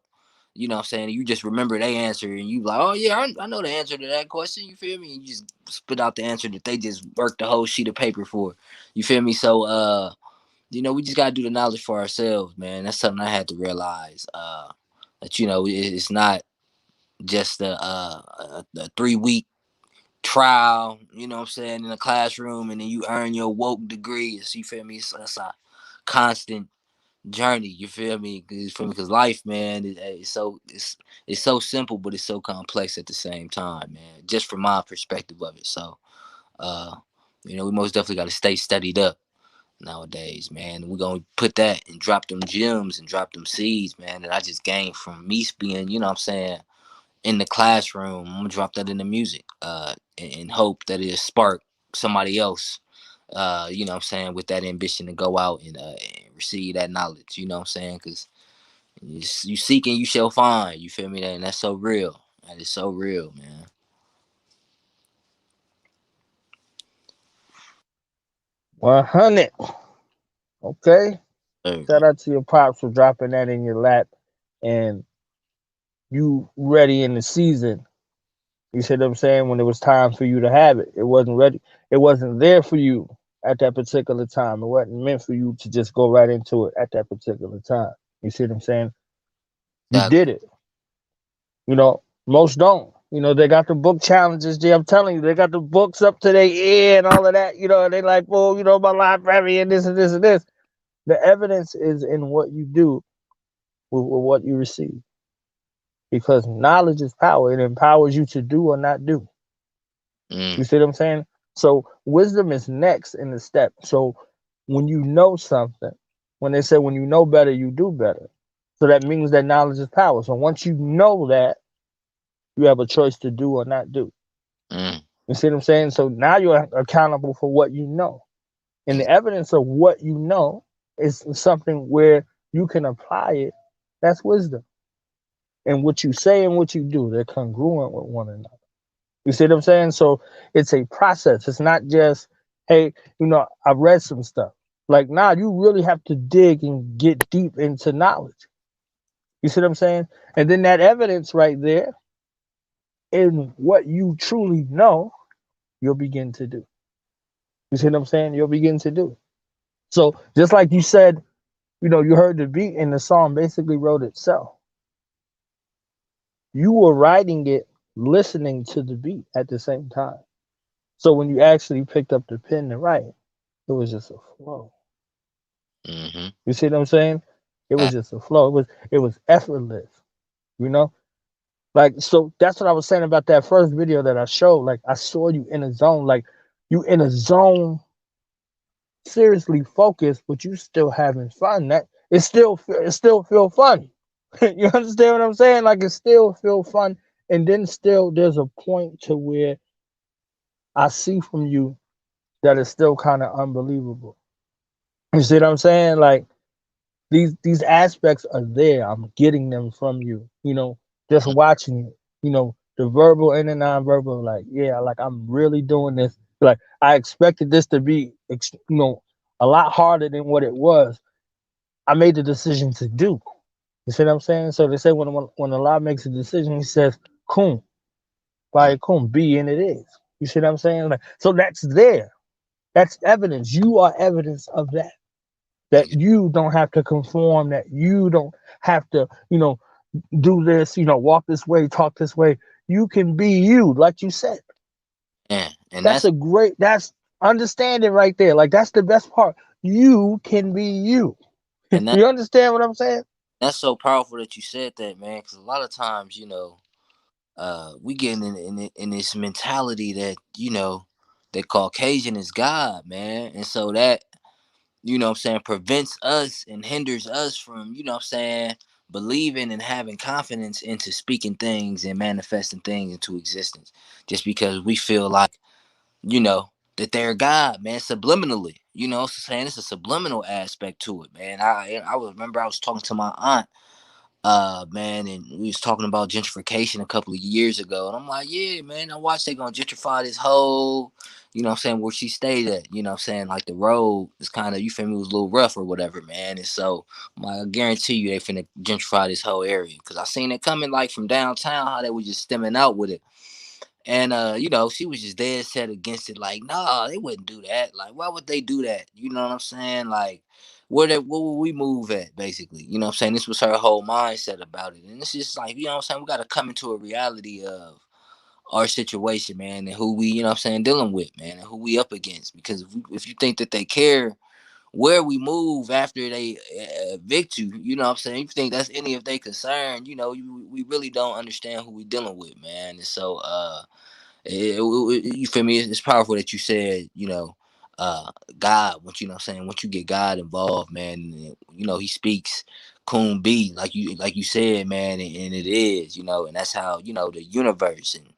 you know what I'm saying, you just remember they answer and you like, oh yeah, I know the answer to that question, you feel me? And you just spit out the answer that they just worked the whole sheet of paper for. You feel me? So you know, we just gotta do the knowledge for ourselves, man. That's something I had to realize. That, you know, it's not just a 3 week trial, you know what I'm saying, in a classroom and then you earn your woke degree. You feel me? It's a constant journey. You feel me? Because life, man, it's so simple, but it's so complex at the same time, man. Just from my perspective of it. So, uh, you know, we most definitely got to stay studied up nowadays, man. We're gonna put that and drop them gems and drop them seeds, man, that I just gained from me being, you know what I'm saying, in the classroom. I'm gonna drop that in the music, and hope that it'll spark somebody else, you know what I'm saying, with that ambition to go out and receive that knowledge, you know what I'm saying? Because you seek and you shall find, you feel me? And that's so real. That is so real, man. 100. Okay. Sir. Shout out to your pops for dropping that in your lap, and you ready in the season. You see what I'm saying? When it was time for you to have it, it wasn't ready. It wasn't there for you at that particular time. It wasn't meant for you to just go right into it at that particular time. You see what I'm saying? You Exactly. did it. You know, most don't. You know, they got the book challenges, Jay. I'm telling you, they got the books up to their ear and all of that. You know, and they like, well, you know, my library and this and this and this. The evidence is in what you do with what you receive. Because knowledge is power. It empowers you to do or not do. Mm, You see what I'm saying? So wisdom is next in the step. So when you know something, when they say when you know better, you do better. So that means that knowledge is power. So once you know that, you have a choice to do or not do. mm, You see what I'm saying? So now you're accountable for what you know. And the ex- evidence of what you know is something where you can apply it. That's wisdom. And what you say and what you do, they're congruent with one another. You see what I'm saying? So it's a process. It's not just, hey, you know, I've read some stuff. Like, nah, you really have to dig and get deep into knowledge. You see what I'm saying? And then that evidence right there in what you truly know, you'll begin to do. You see what I'm saying? You'll begin to do. So just like you said, you know, you heard the beat and the song basically wrote itself. You were writing it, listening to the beat at the same time. So when you actually picked up the pen to write, it was just a flow. mm-hmm. You see what I'm saying? It was That, just a flow. It was effortless. You know, like so. That's what I was saying about that first video that I showed. Like I saw you in a zone. Like you in a zone, seriously focused, but you still having fun. That it still feel fun. You understand what I'm saying? Like it still feel fun, and then still there's a point to where I see from you that is still kind of unbelievable. You see what I'm saying? Like these aspects are there. I'm getting them from you. You know, just watching it. You know, the verbal and the nonverbal. Like, yeah, like I'm really doing this. Like I expected this to be, you know, a lot harder than what it was. I made the decision to do. You see what I'm saying? So they say when Allah makes a decision, He says, "Kun, mm, by kun, be," and it is. You see what I'm saying? Like, so that's there. That's evidence. You are evidence of that. That ex- you don't have to conform. That you don't have to, you know, do this. You know, walk this way, talk this way. You can be you, like you said. man. And That's a great. That's understanding right there. Like that's the best part. You can be you. and that You understand what I'm saying? that's so powerful that you said that, man. Because a lot of times, you know, we get in this mentality that, you know, that Caucasian is God, man, and so that, you know what I'm saying, prevents us and hinders us from, you know what I'm saying, believing and having confidence into speaking things and manifesting things into existence, just because we feel like, you know, that they're God, man, subliminally. You know, saying it's a subliminal aspect to it, man. I remember I was talking to my aunt man, and we was talking about gentrification a couple of years ago, and I'm like, yeah, man, I watched they gonna gentrify this whole, you know what I'm saying, where she stayed at, you know what I'm saying, like the road is kind of, you feel me, was a little rough or whatever, man, and so I'm like, I guarantee you they finna gentrify this whole area, because I seen it coming like from downtown, how they was just stemming out with it. And you know, she was just dead set against it. Like, nah, they wouldn't do that. Like, why would they do that? You know what I'm saying? Like, where would we move at, basically? You know what I'm saying? This was her whole mindset about it. And it's just like, you know what I'm saying? We gotta come into a reality of our situation, man, and who we, you know what I'm saying, dealing with, man, and who we up against. Because if you think that they care where we move after they evict you, you know what I'm saying? You think that's any of their concern, you know, we really don't understand who we dealing with, man. And so you feel me? It's powerful that you said, you know, God, once you know what I'm saying, once you get God involved, man, you know, he speaks Kun be like you said, man, and it is, you know, and that's how, you know, the universe and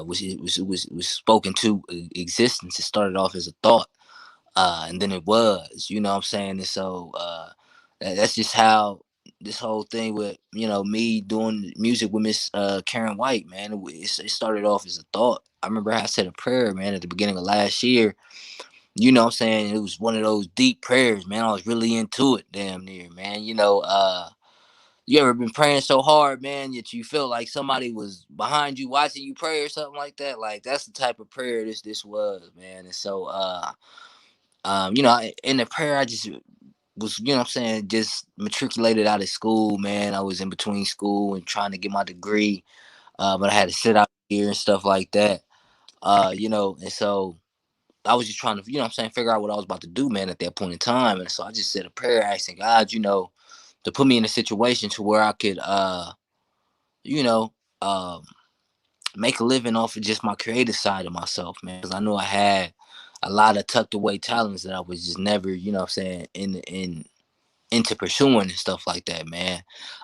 was spoken to existence. It started off as a thought, and then it was, you know what I'm saying? And so that's just how this whole thing with, you know, me doing music with Miss Karyn White, man, it started off as a thought. I remember I said a prayer, man, at the beginning of last year. You know what I'm saying? It was one of those deep prayers, man. I was really into it, damn near, man. You know, you ever been praying so hard, man, that you feel like somebody was behind you watching you pray or something like that? Like, that's the type of prayer this was, man. And so you know, in the prayer, I just was, you know what I'm saying, just matriculated out of school, man. I was in between school and trying to get my degree, but I had to sit out here and stuff like that, you know, and so I was just trying to, you know what I'm saying, figure out what I was about to do, man, at that point in time. And so I just said a prayer asking God, you know, to put me in a situation to where I could, you know, make a living off of just my creative side of myself, man. Because I knew I had a lot of tucked away talents that I was just never, you know what I'm saying, into pursuing and stuff like that, man,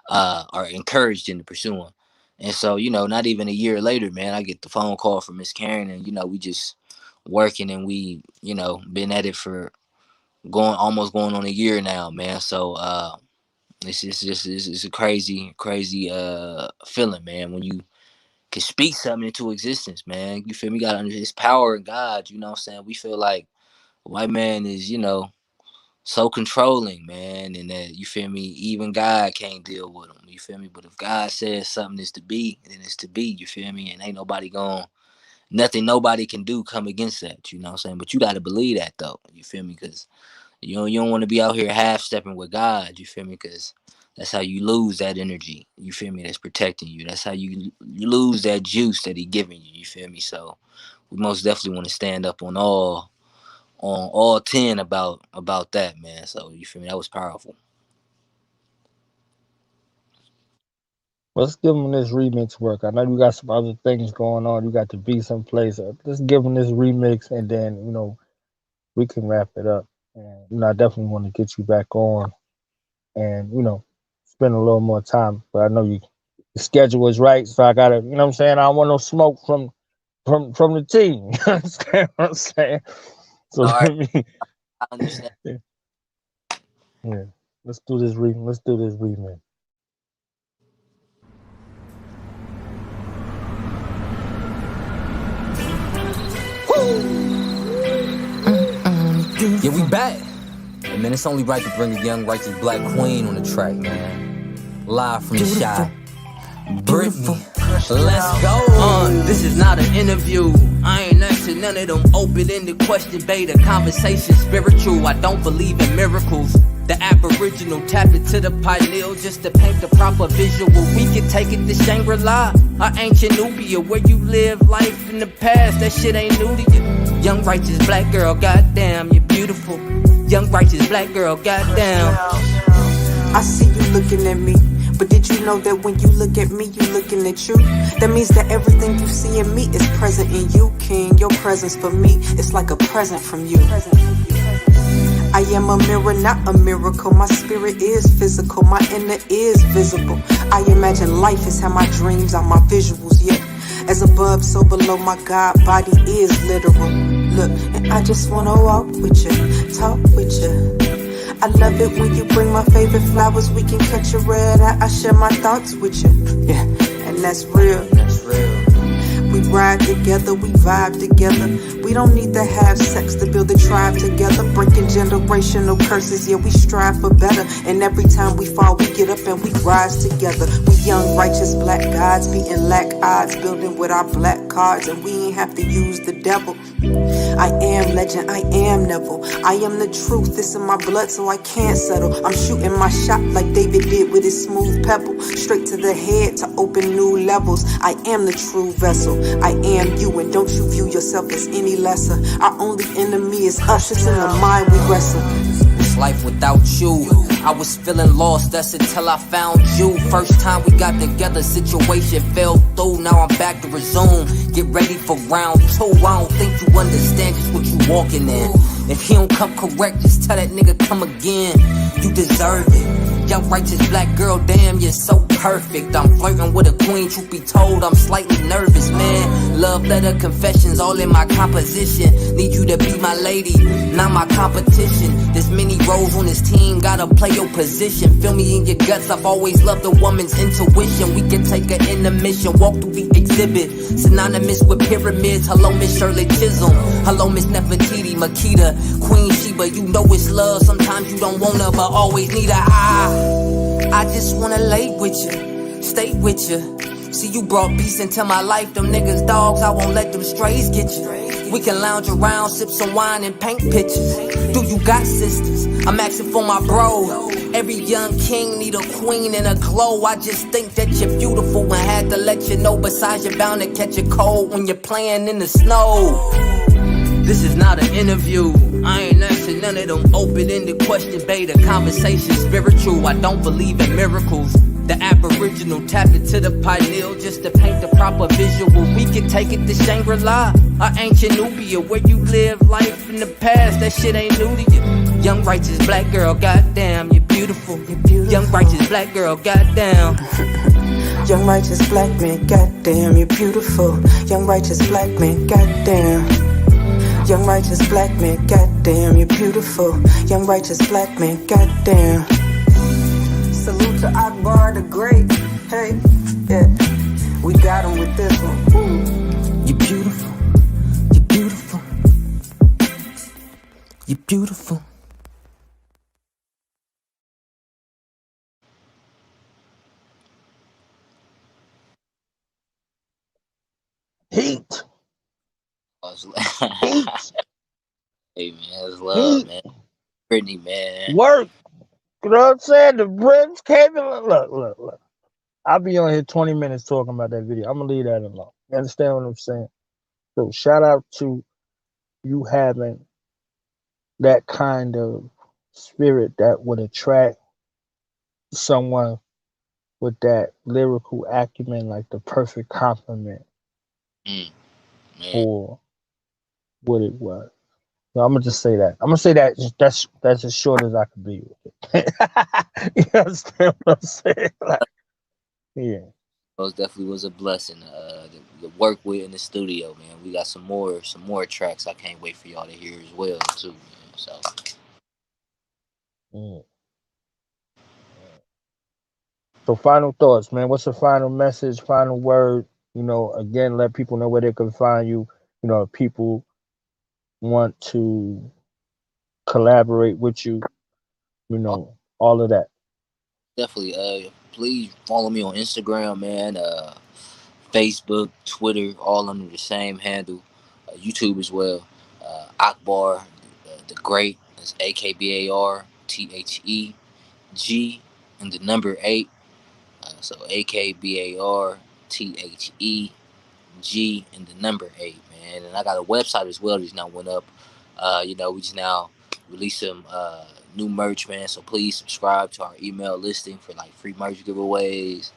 or encouraged into pursuing. And so, you know, not even a year later, man, I get the phone call from Miss Karyn, and, you know, we just working, and we, you know, been at it for almost going on a year now, man. So it's a crazy feeling, man, when you can speak something into existence, man. You feel me? Got under his power in God, you know what I'm saying? We feel like white man is, you know, so controlling, man, and that, you feel me, even God can't deal with them, you feel me? But if God says something is to be, then it's to be, you feel me? And ain't nobody nothing nobody can do come against that, you know what I'm saying? But you got to believe that, though, you feel me? Because you don't want to be out here half-stepping with God, you feel me? Because that's how you lose that energy, you feel me, that's protecting you. That's how you lose that juice that he giving you, you feel me? So we most definitely want to stand up on all 10 about that, man. So you feel me? That was powerful. Let's give them this remix work. I know you got some other things going on. You got to be someplace. Let's give them this remix, and then, you know, we can wrap it up. And, you know, I definitely want to get you back on and, you know, spend a little more time. But I know your schedule is right, so I gotta, you know what I'm saying? I don't want no smoke from the team. You understand what I'm saying? So All right. let me, I understand. yeah. Let's do this remix. Yeah, we back. Hey, man, it's only right to bring a young righteous black queen on the track, man. Live from the shop. Brittany, let's go. This is not an interview. I ain't answering none of them open-ended question beta conversation spiritual. I don't believe in miracles. The aboriginal tap into the pineal just to paint the proper visual. We can take it to Shangri-La or ancient Nubia, where you live life in the past. That shit ain't new to you. Young righteous black girl, goddamn, you're beautiful. Young righteous black girl, goddamn. I see you looking at me, but did you know that when you look at me, you looking at you? That means that everything you see in me is present in you, King. Your presence for me is like a present from you. I am a mirror, not a miracle. My spirit is physical, my inner is visible. I imagine life is how my dreams are my visuals, yet as above, so below, my God body is literal. Look, and I just wanna walk with you, talk with you. I love it when you bring my favorite flowers. We can catch a red eye. I share my thoughts with you. Yeah, and that's real. That's real. We ride together, we vibe together. We don't need to have sex to build a tribe together. Breaking generational curses, yeah, we strive for better. And every time we fall, we get up and we rise together. We young, righteous black gods, beating lack odds, building with our black cards, and we ain't have to use the devil. I am legend, I am Neville. I am the truth, this in my blood, so I can't settle. I'm shooting my shot like David did with his smooth pebble. Straight to the head to open new levels. I am the true vessel. I am you, and don't you view yourself as any lesser. Our only enemy is us, it's in the mind we wrestle. This life without you, I was feeling lost, that's until I found you. First time we got together, situation fell through. Now I'm back to resume, get ready for round 2. I don't think you understand just what you walking in. If he don't come correct, just tell that nigga come again. You deserve it. Young righteous black girl, damn, you're so perfect. I'm flirting with a queen, truth be told, I'm slightly nervous, man. Love letter confessions all in my composition. Need you to be my lady, not my competition. There's many roles on this team, gotta play your position. Feel me in your guts, I've always loved a woman's intuition. We can take her in the mission, walk through the exhibit. Synonymous with pyramids, hello Miss Shirley Chisholm. Hello Miss Nefertiti, Makita, Queen Sheba. You know it's love, sometimes you don't want her, but always need her. I just wanna lay with you, stay with you. See, you brought peace into my life. Them niggas dogs, I won't let them strays get you. We can lounge around, sip some wine and paint pictures. Do you got sisters? I'm asking for my bro. Every young king need a queen and a glow. I just think that you're beautiful and had to let you know. Besides, you're bound to catch a cold when you're playing in the snow. This is not an interview. I ain't asking none of them open-ended questions, babe. The conversation spiritual. I don't believe in miracles. The aboriginal tapped into the pineal just to paint the proper visual. We can take it to Shangri-La or ancient Nubia, where you live life in the past. That shit ain't new to you. Young righteous black girl, goddamn, you're beautiful. You're beautiful. Young righteous black girl, goddamn. Young righteous black man, goddamn, you're beautiful. Young righteous black man, goddamn. Young righteous black man, goddamn, you're beautiful. Young righteous black man, goddamn. Salute to Akbar the Great. Hey, yeah, we got him with this one. Ooh. You're beautiful. You're beautiful. You're beautiful. Heat. Hey Heat. man, that's love, Heat. man. Brittany, man. Work. You know what I'm saying? The Brits came in. Look. I'll be on here 20 minutes talking about that video. I'm going to leave that alone. You understand what I'm saying? So shout out to you having that kind of spirit that would attract someone with that lyrical acumen, like the perfect compliment Man. for what it was. So I'm gonna just say that. I'm gonna say that that's as short as I can be with it. You understand what I'm saying? Like, yeah. Those definitely was a blessing to work with in the studio, man. We got some more tracks I can't wait for y'all to hear as well too, man. So Mm. So final thoughts, man. What's the final message, final word? You know, again, let people know where they can find you. You know, if people want to collaborate with you, you know, all of that. definitely please follow me on Instagram, man. Facebook, Twitter, all under the same handle. YouTube as well. Akbar, the Great. That's AKBARTHEG and the number 8. So AKBARTHEG and the number 8, man. And I got a website as well that just now went up. We just now released some new merch, man. So please subscribe to our email listing for like free merch giveaways.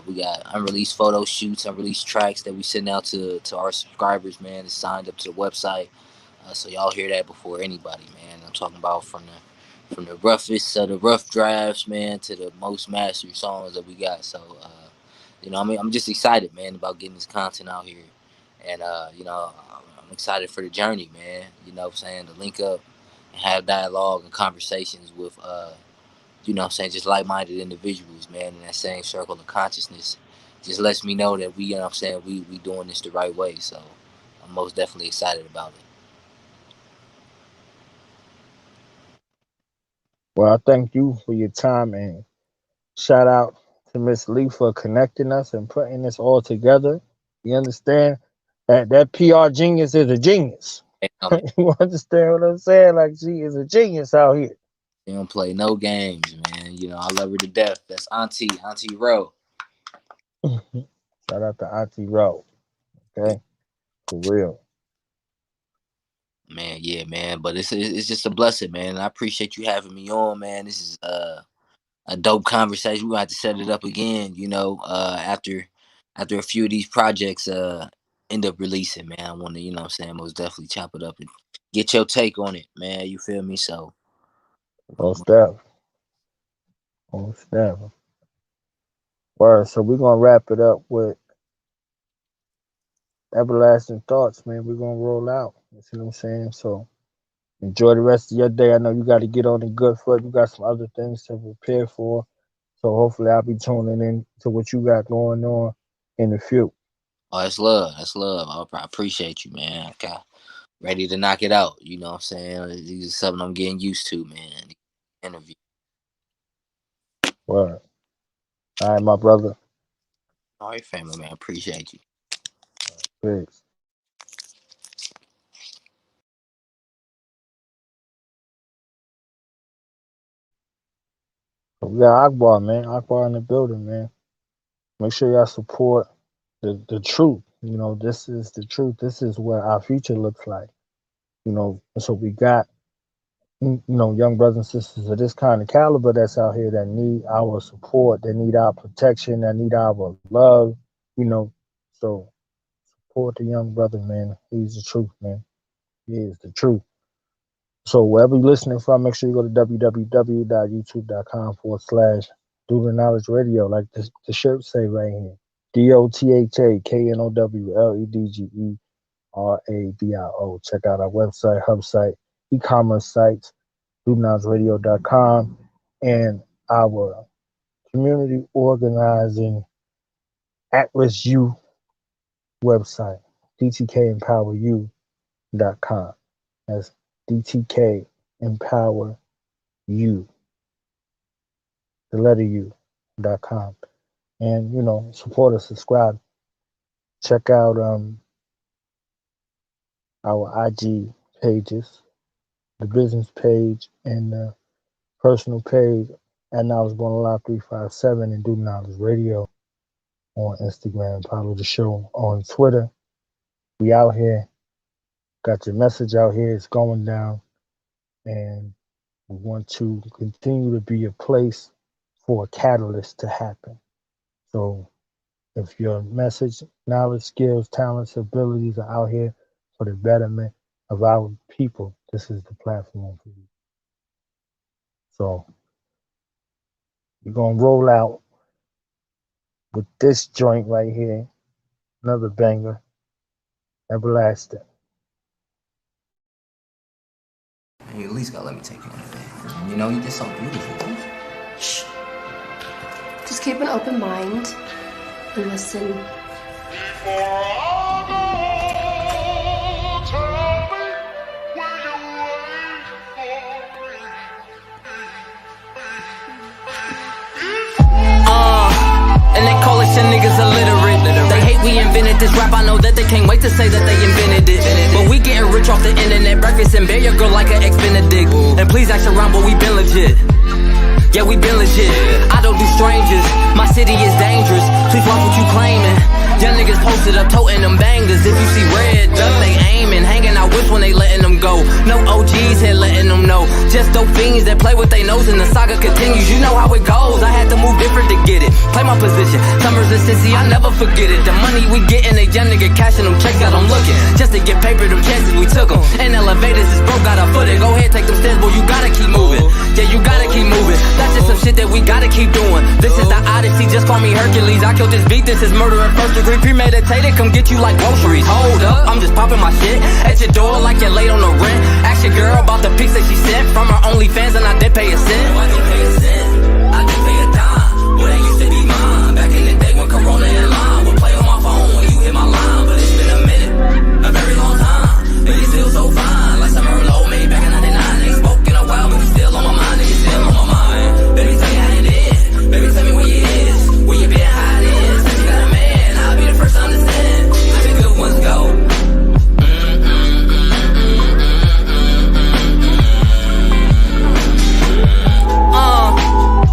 We got unreleased photo shoots, unreleased tracks that we send out to our subscribers, man. That's signed up to the website, so y'all hear that before anybody, man. I'm talking about from the roughest of the rough drafts, man, to the most mastered songs that we got. So, I'm just excited, man, about getting this content out here, and I'm excited for the journey, man. You know what I'm saying? To link up have dialogue and conversations with, you know what I'm saying, just like-minded individuals, man, in that same circle of consciousness, just lets me know that we, you know what I'm saying, we doing this the right way. So I'm most definitely excited about it. Well, I thank you for your time, and shout out to Miss Lee for connecting us and putting this all together. You understand that PR genius is a genius. You understand what I'm saying? Like, she is a genius out here. She don't play no games, man. You know, I love her to death. That's Auntie Ro. Shout out to Auntie Ro. Okay, for real. Man, yeah, man. But it's just a blessing, man. I appreciate you having me on, man. This is a dope conversation. We're gonna have to set it up again, you know, after a few of these projects end up releasing, man. I want to, you know what I'm saying, most definitely chop it up and get your take on it, man. You feel me? So Most definitely. Word. So we're gonna wrap it up with everlasting thoughts, man. We're gonna roll out. You see what I'm saying? So enjoy the rest of your day. I know you got to get on the good foot. You got some other things to prepare for. So hopefully I'll be tuning in to what you got going on in the future. Oh, that's love. That's love. I appreciate you, man. Okay. Ready to knock it out. You know what I'm saying? This is something I'm getting used to, man. Interview. Word. All right, my brother. All right, family, man. Appreciate you. Peace. We got Akbar, man. Akbar in the building, man. Make sure y'all support the truth. You know, this is the truth. This is what our future looks like. You know, so we got, you know, young brothers and sisters of this kind of caliber that's out here that need our support, that need our protection, that need our love, you know. So support the young brother, man. He's the truth, man. He is the truth. So wherever you're listening from, make sure you go to www.youtube.com/Do the Knowledge Radio, like the shirt say right here. DOTHAKNOWLEDGERADIO. Check out our website, hub site, e-commerce sites, DoTheKnowledgeRadio.com, and our community organizing at-risk youth website, DTKEmpowerU.com. That's DTK Empower You, the letter U.com. And, you know, support us, subscribe. Check out our IG pages, the business page and the personal page at Knowledge Born Alive 357 and Do Knowledge Radio on Instagram. Follow the show on Twitter. We out here. Got your message out here. It's going down. And we want to continue to be a place for a catalyst to happen. So if your message, knowledge, skills, talents, abilities are out here for the betterment of our people, this is the platform for you. So we're going to roll out with this joint right here. Another banger. Everlasting. You at least gotta let me take you on that. You know, you're just so beautiful. Shh. Just keep an open mind and listen. And they call us young niggas illiterate. They hate we invented this rap. I know that they can't wait to say that they invented it. But we getting rich off the internet. Breakfast and bear your girl like an ex-Benedict. And please ask around, but we been legit. Yeah, we been legit. I don't do strangers. My city is dangerous. Please watch what you claiming. Young niggas posted up toting them bangers. If you see red duck, they aiming. Hanging out with when they letting them go. No OGs here letting them know. Just dope fiends that play with their nose and the saga continues. You know how it goes. I had to move different to get it. Play my position. Summers and sissy, I never forget it. The money we getting, a young nigga cashing them checks out, I'm looking. Just to get paper, them chances we took them. And elevators is broke, gotta foot it. Go ahead, take them stairs, boy, you gotta keep moving. Yeah, you gotta keep moving. That's just some shit that we gotta keep doing. This is the Odyssey, just call me Hercules. I killed this beat, this is murder at first degree. Premeditated, come get you like groceries. Hold up, I'm just popping my shit at your door like you're late on the rent. Ask your girl about the pics that she sent from her OnlyFans, and I did pay a cent. I did pay a cent, I did pay a dime. Well, that used to be mine back in the day when Corona and Line would play on my phone when you hit my line. But it's been a minute, a very long time, and you still so fine, like some low made back in '99. Ain't spoken a while, but you still on my mind, and you still on my mind. Baby, tell me how it is. Baby, tell me where you is, where you been hiding. Since you got a man, I'll be the first to understand. Let the good ones go.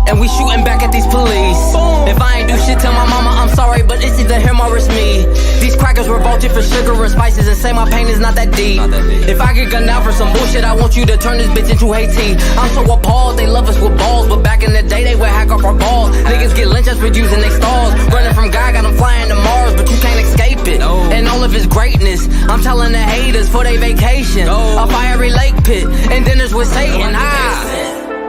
And we shooting back at these police. Boom. If I ain't do shit, tell my mama I'm sorry, but it's either him or it's me. These crackers revolted for sugar and spices and say my pain is not that deep. If I get gunned out for some bullshit, I want you to turn this bitch into Haiti. I'm so appalled, they love us with balls, but back in the day they would hack off our balls. Niggas get lynched for using their stalls. Running from God, got them flying to Mars, but you can't escape it. And all of his greatness, I'm telling the haters for their vacation. A fiery lake pit, and dinners with Satan.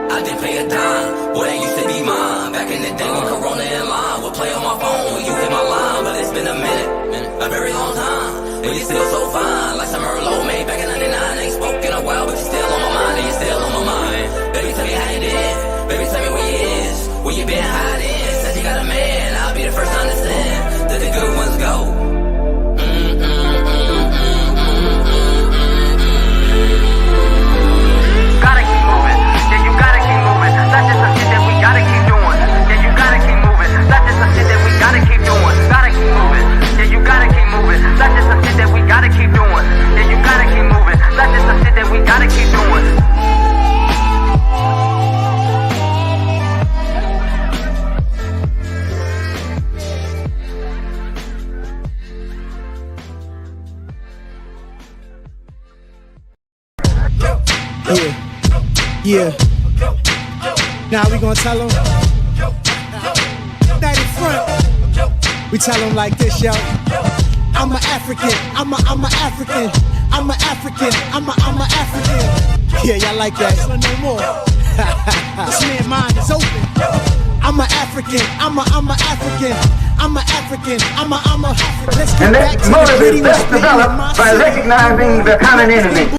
I did pay a dime, boy that used to be mine. Back in the day when Corona and Line would play on my phone when you hit my line. But it's been a minute, a very long time, and you still so fine, like some low made back in '99. Ain't spoken a while, but you still on my mind, and you still on my mind. Baby, tell me how you did, baby, tell me where you is, where you been hiding. Since you got a man, I'll be the first to understand that the good ones go. Gotta keep moving, yeah, you gotta keep moving. That's just some shit that we gotta keep doing. Yeah, you gotta keep moving. That's just some shit that we gotta keep doing. Gotta keep moving. Yeah, you gotta keep moving. That's just some shit that we gotta keep doing. Yeah, you gotta keep moving. That's just some shit that we gotta keep doing. Yeah. Now we gonna tell them. That in front. We tell them like this, yo. I'm an African. I'm a African. I'm an African. I'm a African. Yeah, y'all like that? So no more. This man's mind is open. I'm an African. I'm a African. I'm an African. I'm a. Let's get And back that to motive the is best developed by recognizing the common enemy.